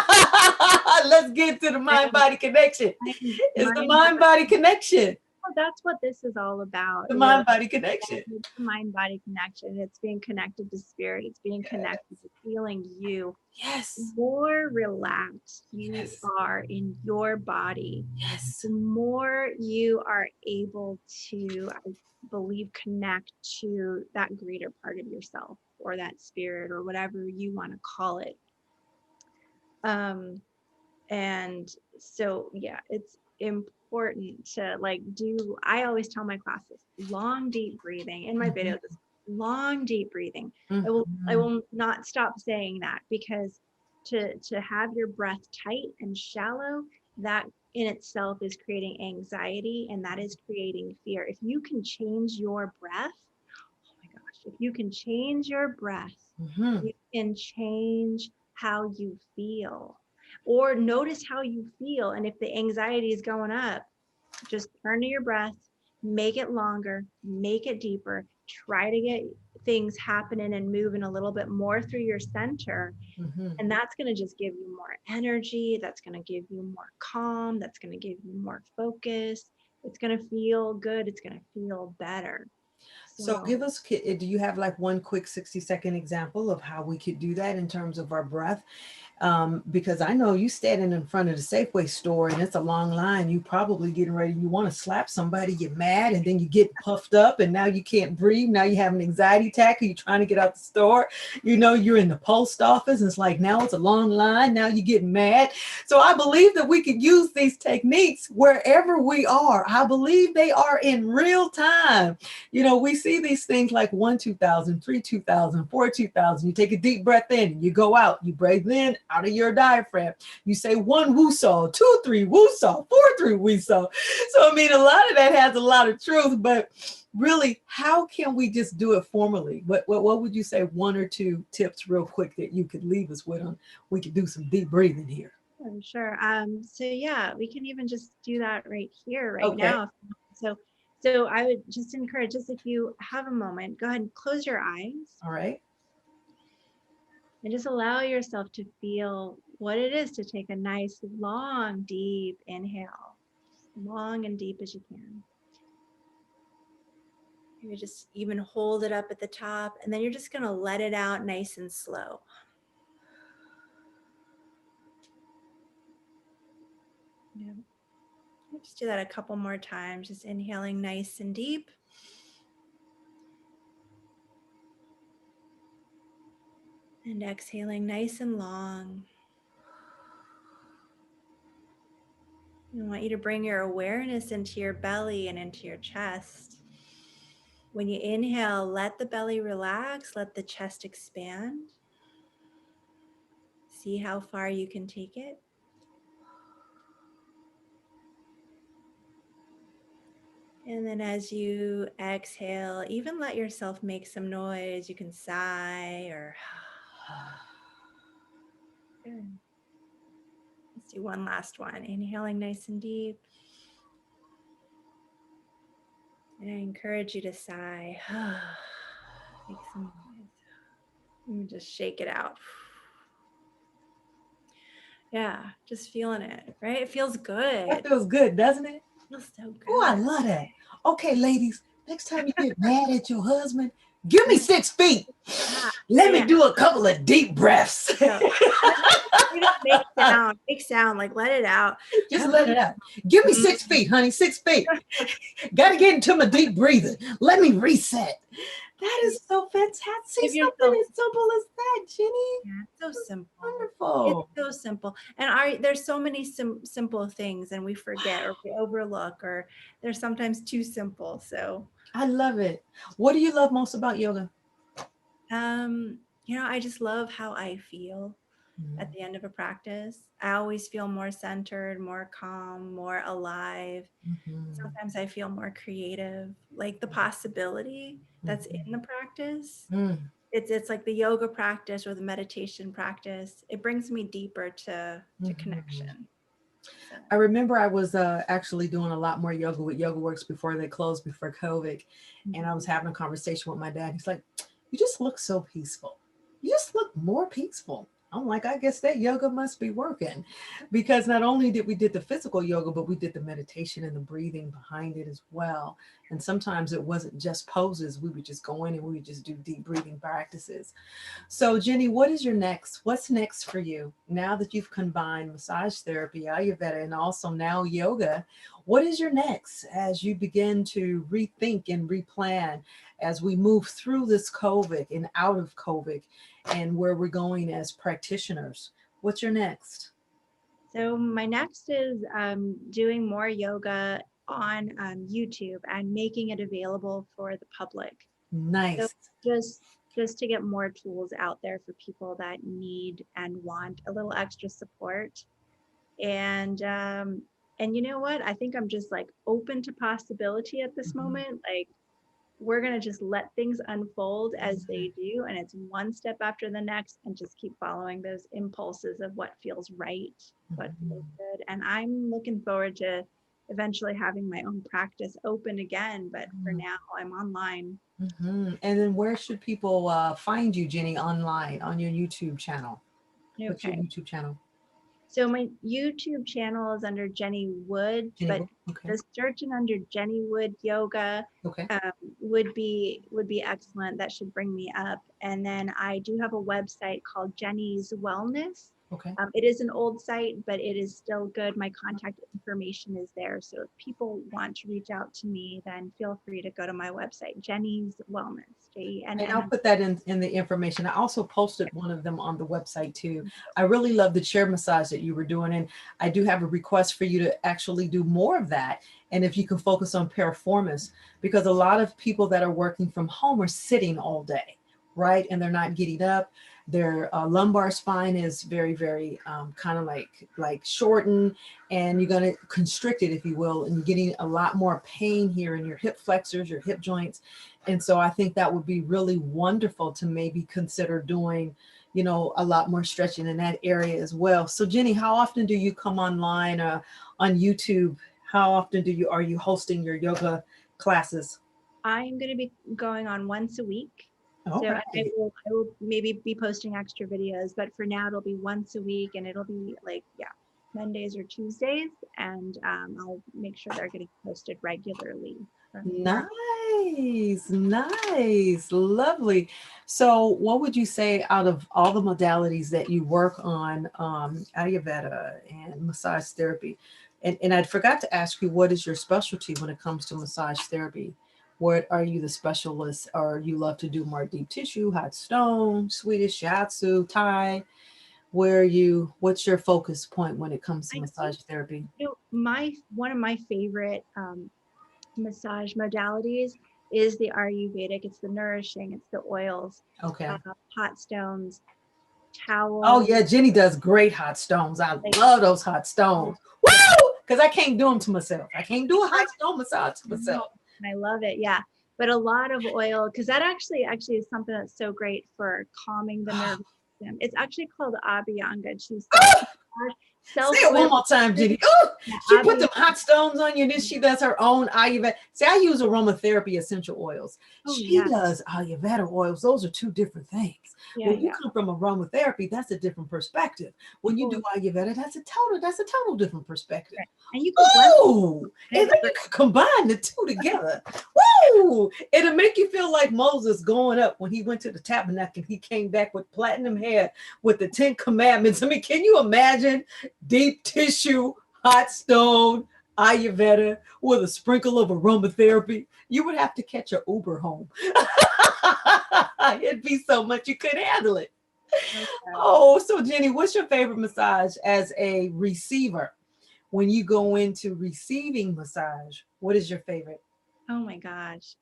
Speaker 1: Let's get to the mind
Speaker 2: And
Speaker 1: body connection. It's the
Speaker 2: mind
Speaker 1: mind body connection.
Speaker 2: that's what this is all about.
Speaker 1: The
Speaker 2: Really,
Speaker 1: mind body connection.
Speaker 2: it's the mind body connection. It's being connected to spirit. It's being connected to feeling you.
Speaker 1: Yes.
Speaker 2: The more relaxed you
Speaker 1: Yes.
Speaker 2: are in your body,
Speaker 1: Yes.
Speaker 2: the more you are able to, I believe, connect to that greater part of yourself, or that spirit, or whatever you want to call it. Um, and so, yeah, it's important to, like, do, I always tell my classes, long, deep breathing in my videos, long, deep breathing.
Speaker 1: Mhm.
Speaker 2: I will not stop saying that, because to have your breath tight and shallow, that in itself is creating anxiety, and that is creating fear. If you can change your breath, oh my gosh, if you can change your breath,
Speaker 1: Mhm.
Speaker 2: you can change how you feel, or notice how you feel. And if the anxiety is going up, just turn to your breath, make it longer, make it deeper, try to get things happening and moving a little bit more through your center.
Speaker 1: Mhm.
Speaker 2: And that's going to just give you more energy. That's going to give you more calm. That's going to give you more focus. It's going to feel good. It's going to feel better.
Speaker 1: So
Speaker 2: So,
Speaker 1: give us, do you have like one quick 60-second example of how we could do that in terms of our breath? Because I know you standing in front of the Safeway store and it's a long line. You probably getting ready. You want to slap somebody. You're mad, and then you get puffed up, and now you can't breathe. Now you have an anxiety attack. Or you're trying to get out the store. You're in the post office, and it's like now it's a long line. Now you get mad. So I believe that we could use these techniques wherever we are. I believe they are in real time. We see these things like 1 2000, 3 2000, 4 2000. You take a deep breath in, you go out, you breathe in out of your diaphragm. You say 1 woo-saw, 2 3 woo-saw, 4 3 woo-saw. So I mean, a lot of that has a lot of truth, but really, how can we just do it formally? What would you say, one or two tips real quick that you could leave us with on? We could do some deep breathing here.
Speaker 2: sure. So yeah, we can even just do that right here, right
Speaker 1: Okay.
Speaker 2: now. So I would just encourage, just if you have a moment, go ahead and close your eyes
Speaker 1: All right.
Speaker 2: and just allow yourself to feel what it is to take a nice, long, deep inhale, long and deep as you can. You just even hold it up at the top, and then you're just going to let it out nice and slow. Yeah. Just do that a couple more times. Just inhaling nice and deep. And exhaling nice and long. I want you to bring your awareness into your belly and into your chest. When you inhale, let the belly relax, let the chest expand. See how far you can take it. And then as you exhale, even let yourself make some noise. You can sigh or good. Let's do one last one. Inhaling nice and deep. And I encourage you to sigh. Make some noise. And just shake it out. Yeah, just feeling it, right? It feels good.
Speaker 1: That feels good, doesn't it?
Speaker 2: It feels so good.
Speaker 1: Oh, I love that. Okay, ladies, next time you get mad at your husband, give me 6 feet. Let me do a couple of deep breaths.
Speaker 2: Make sound, like let it out.
Speaker 1: Just let it out. Give me 6 feet, honey, 6 feet. Got to get into my deep breathing. Let me reset. That is so fantastic. See, something as simple as that, Jenny.
Speaker 2: Yeah, it's so simple.
Speaker 1: Wonderful.
Speaker 2: It's so simple. And there's so many simple things and we forget or we overlook, or they're sometimes too simple. So
Speaker 1: I love it. What do you love most about yoga?
Speaker 2: I just love how I feel at the end of a practice. I always feel more centered, more calm, more alive. Sometimes I feel more creative, like the possibility that's in the practice. It's like the yoga practice or the meditation practice. It brings me deeper to connection. So.
Speaker 1: I remember I was actually doing a lot more yoga with Yoga Works before they closed before COVID. And I was having a conversation with my dad. He's like, you just look so peaceful. You just look more peaceful. I'm like, I guess that yoga must be working, because not only did we did the physical yoga, but we did the meditation and the breathing behind it as well. And sometimes it wasn't just poses. We would just go in and we would just do deep breathing practices. So Jenny, what's next for you now that you've combined massage therapy, Ayurveda, and also now yoga? What is your next as you begin to rethink and replan as we move through this COVID and out of COVID and where we're going as practitioners? What's your next?
Speaker 2: So my next is doing more yoga on YouTube and making it available for the public. So
Speaker 1: Nice.
Speaker 2: just to get more tools out there for people that need and want a little extra support. And you know what? I think I'm just like open to possibility at this moment. Like we're going to just let things unfold as they do. And it's one step after the next and just keep following those impulses of what feels right, what feels good. And I'm looking forward to eventually having my own practice open again. But for now, I'm online.
Speaker 1: And then where should people find you, Jenny, online on your YouTube channel?
Speaker 2: Okay.
Speaker 1: What's your YouTube channel?
Speaker 2: So my YouTube channel is under Jenny Wood, but just searching under Jenny Wood Yoga would be excellent. That should bring me up. And then I do have a website called Jenny's Wellness. It is an old site, but it is still good. My contact information is there. So if people want to reach out to me, then feel free to go to my website, Jenny's Wellness.
Speaker 1: And I'll put that in the information. I also posted one of them on the website too. I really love the chair massage that you were doing. And I do have a request for you to actually do more of that. And if you can focus on piriformis, because a lot of people that are working from home are sitting all day, right? And they're not getting up. Their lumbar spine is very, very kind of like shortened, and you're going to constrict it, if you will, and you're getting a lot more pain here in your hip flexors, your hip joints. And so I think that would be really wonderful to maybe consider doing, a lot more stretching in that area as well. So Jenny, how often do you come online on YouTube? How often are you hosting your yoga classes?
Speaker 2: I'm going to be going on once a week. So I will maybe be posting extra videos, but for now it'll be once a week, and it'll be like, Mondays or Tuesdays. And I'll make sure they're getting posted regularly.
Speaker 1: Nice, nice, lovely. So, what would you say out of all the modalities that you work on, Ayurveda and massage therapy? And I forgot to ask you, what is your specialty when it comes to massage therapy? What are you the specialist, or you love to do more deep tissue, hot stone, Swedish shiatsu, Thai? What's your focus point when it comes to
Speaker 2: I
Speaker 1: massage
Speaker 2: think,
Speaker 1: therapy?
Speaker 2: my one of my favorite massage modalities is the Ayurvedic. It's the nourishing, it's the oils,
Speaker 1: Okay.
Speaker 2: hot stones,
Speaker 1: Oh
Speaker 2: towels.
Speaker 1: yeah, Jenny does great hot stones. I
Speaker 2: Like,
Speaker 1: love those hot
Speaker 2: oh,
Speaker 1: stones.
Speaker 2: yeah,
Speaker 1: Woo! Because I can't do them to myself. I can't do a
Speaker 2: I
Speaker 1: hot stone massage to
Speaker 2: know,
Speaker 1: myself.
Speaker 2: and I love it. Yeah, but a lot of oil, because that actually is something that's so great for calming the nervous system. It's actually called Abhyanga. She's
Speaker 1: Say
Speaker 2: self
Speaker 1: it
Speaker 2: oil.
Speaker 1: one more time, Jenny. Oh,
Speaker 2: Yeah,
Speaker 1: she put them
Speaker 2: Abhyanga.
Speaker 1: hot stones on you, and then she does her own Ayurveda. See, I use aromatherapy essential oils.
Speaker 2: Oh
Speaker 1: She
Speaker 2: yeah,
Speaker 1: does Ayurveda oils. Those are two different things.
Speaker 2: yeah,
Speaker 1: When you
Speaker 2: yeah.
Speaker 1: come from aromatherapy, that's a different perspective. When you do
Speaker 2: Totally.
Speaker 1: Ayurveda, that's a total different perspective.
Speaker 2: Right. And you could blend
Speaker 1: Ooh,
Speaker 2: it.
Speaker 1: and
Speaker 2: It's
Speaker 1: then you
Speaker 2: great.
Speaker 1: can combine the two together. Woo! It'll make you feel like Moses going up when he went to the tabernacle and he came back with platinum hair with the 10 commandments. I mean, can you imagine deep tissue, hot stone, Ayurveda with a sprinkle of aromatherapy? You would have to catch a Uber home. It'd be so much you couldn't handle it.
Speaker 2: Okay.
Speaker 1: Oh, so Jenny, what's your favorite massage as a receiver? When you go into receiving massage, what is your favorite?
Speaker 2: Oh my gosh.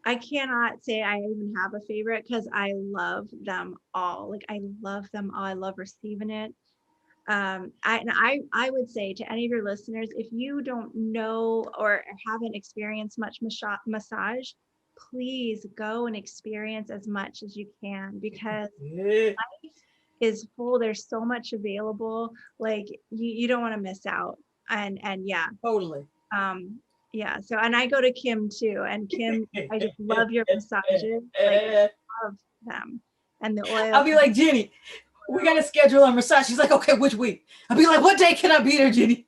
Speaker 2: I cannot say I even have a favorite because I love them all. Like I love them all. I love receiving it. I would say to any of your listeners, if you don't know or haven't experienced much massage, please go and experience as much as you can because
Speaker 1: Yeah,
Speaker 2: life is full. There's so much available. Like you don't want to miss out. And yeah,
Speaker 1: totally.
Speaker 2: um, yeah. So and I go to Kim too. And Kim, I just love your massages. Like love them. And the oil.
Speaker 1: I'll be like, Jenny, we got to schedule our massage. She's like, okay, which week? I'll be like, what day can I be there, Jenny?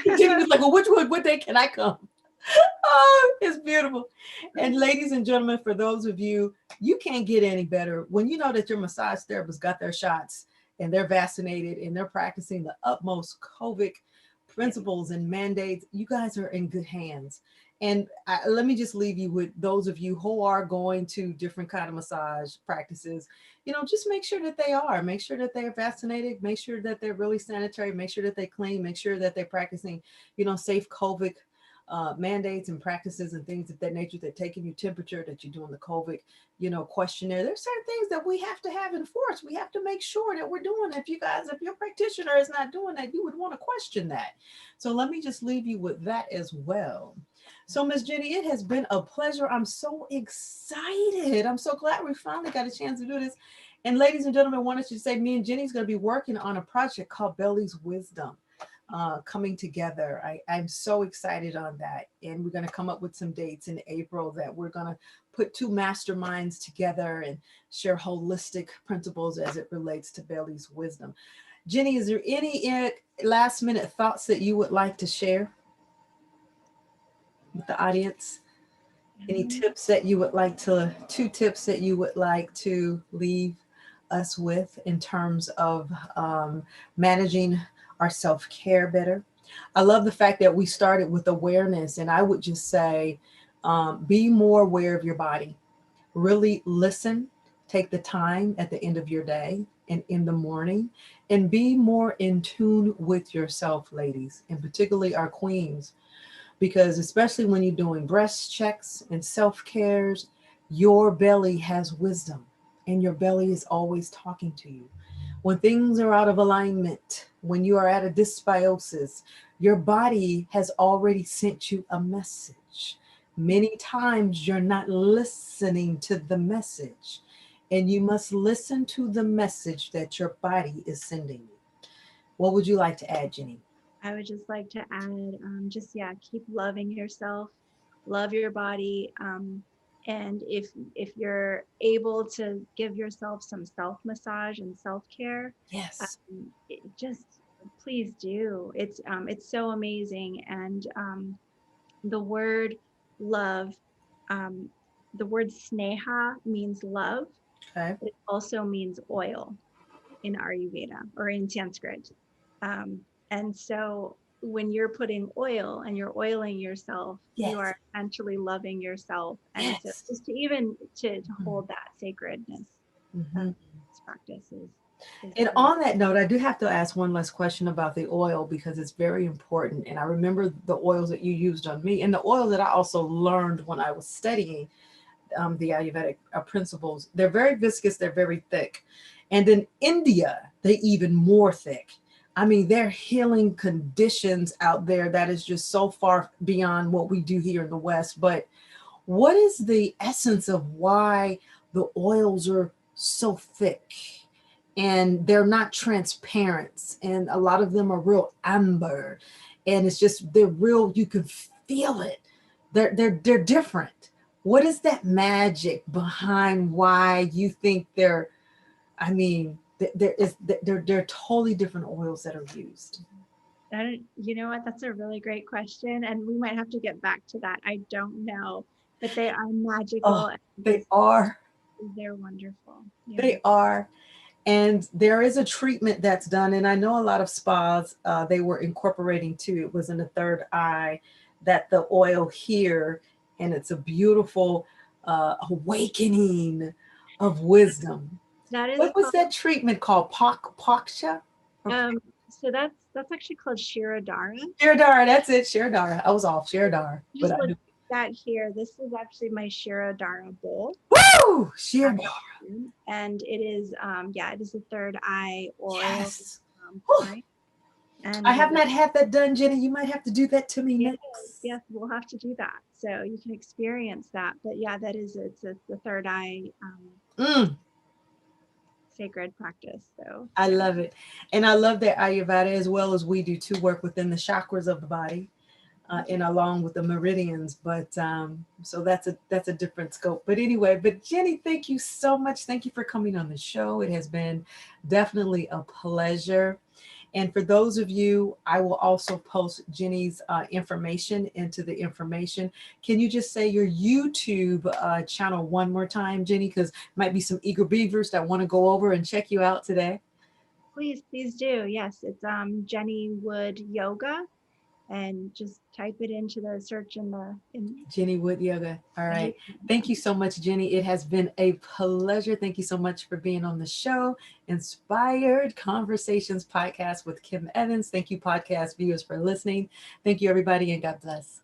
Speaker 1: Jenny was like, well, what day can I come? Oh, it's beautiful. And ladies and gentlemen, for those of you, you can't get any better when you know that your massage therapist got their shots and they're vaccinated and they're practicing the utmost COVID
Speaker 2: Yeah.
Speaker 1: principles and mandates. You guys are in good hands. And let me just leave you with those of you who are going to different kind of massage practices. Just make sure that they are. Make sure that they are vaccinated. Make sure that they're really sanitary. Make sure that they clean. Make sure that they're practicing, safe COVID mandates and practices and things of that nature. That taking your temperature, that you're doing the COVID, questionnaire. There's certain things that we have to have enforced. We have to make sure that we're doing. If your practitioner is not doing that, you would want to question that. So let me just leave you with that as well. So Miss Jenny, it has been a pleasure. I'm so excited. I'm so glad we finally got a chance to do this. And ladies and gentlemen, I wanted to say me and Jenny's going to be working on a project called Belly's Wisdom coming together. I'm so excited on that. And we're going to come up with some dates in April that we're going to put two masterminds together and share holistic principles as it relates to Bailey's wisdom. Jenny, is there any last minute thoughts that you would like to share with the audience? Any
Speaker 2: Um,
Speaker 1: tips that you would like to, two tips that you would like to leave us with in terms of managing our self care better? I love the fact that we started with awareness, and I would just say be more aware of your body. Really listen, take the time at the end of your day and in the morning, and be more in tune with yourself, ladies, and particularly our queens, because especially when you're doing breast checks and self cares, your belly has wisdom and your belly is always talking to you. When things are out of alignment, when you are at a dysbiosis, your body has already sent you a message.
Speaker 2: yeah.
Speaker 1: Many times you're not listening to the message, and you must listen to the message that your body is sending you. What would you like to add, Jenny?
Speaker 2: I would just like to add, just yeah, keep loving yourself, love your body, and if you're able to give yourself some self massage and self care,
Speaker 1: Yes.
Speaker 2: just please do. It's so amazing, and the word. love. Um, the word sneha means love.
Speaker 1: Okay.
Speaker 2: It also means oil in Ayurveda or in Sanskrit. And so when you're putting oil and you're oiling yourself, you
Speaker 1: Yes.
Speaker 2: are essentially loving yourself. And so
Speaker 1: Yes.
Speaker 2: just to even to hold that sacredness
Speaker 1: Mm-hmm.
Speaker 2: of this practice is
Speaker 1: And
Speaker 2: really
Speaker 1: on that note, I do have to ask one last question about the oil because it's very important. And I remember the oils that you used on me and the oil that I also learned when I was studying the Ayurvedic principles. They're very viscous, they're very thick. And in India, they even more thick. I mean, they're healing conditions out there that is just so far beyond what we do here in the West. But what is the essence of why the oils are so thick and they're not transparent? And a lot of them are real amber, and it's just they're real. You can feel it. They're different. What is that magic behind why you think they're? I mean, they're totally different oils that are used.
Speaker 2: you know what? That's a really great question. And we might have to get back to that. I don't know, but they are
Speaker 1: Oh,
Speaker 2: magical and
Speaker 1: they are.
Speaker 2: they're wonderful. Yeah.
Speaker 1: They are. And there is a treatment that's done, and I know a lot of spas they were incorporating too. It was in the third eye that the oil here, and it's a beautiful awakening of wisdom.
Speaker 2: That is
Speaker 1: What was
Speaker 2: called
Speaker 1: that treatment called? Paksha? Or
Speaker 2: so that's actually called Shirodara.
Speaker 1: Shirodara, that's it, Shirodara. I was off Shirodara, but
Speaker 2: Just
Speaker 1: I
Speaker 2: look
Speaker 1: knew.
Speaker 2: at that here. This is actually my Shirodara bowl.
Speaker 1: Woo!
Speaker 2: I'm
Speaker 1: Shirodara.
Speaker 2: and it is yeah, it is a third eye oil
Speaker 1: Yes. Whew.
Speaker 2: pouring.
Speaker 1: I
Speaker 2: And
Speaker 1: have not had that done, Jenny. You might have to do that to me
Speaker 2: yes,
Speaker 1: next.
Speaker 2: yes, we'll have to do that. So you can experience that. But yeah, that is it's the third eye
Speaker 1: Mm.
Speaker 2: sacred practice. So
Speaker 1: I
Speaker 2: yeah.
Speaker 1: love it. And I love that Ayurveda, as well as we do, to work within the chakras of the body and along with the meridians. But so that's a different scope. But anyway, but Jenny, thank you so much. Thank you for coming on the show. It has been definitely a pleasure. And for those of you, I will also post Jenny's information into the information. Can you just say your YouTube channel one more time, Jenny? Because might be some eager beavers that want to go over and check you out today.
Speaker 2: Please do. Yes, it's Jenny Wood Yoga, and just type it into the search in
Speaker 1: Jenny Wood Yoga. All
Speaker 2: and
Speaker 1: right. Thank you so much, Jenny. It has been a pleasure. Thank you so much for being on the show. Inspired Conversations podcast with Kim Evans. Thank you, podcast viewers, for listening. Thank you, everybody, and God bless.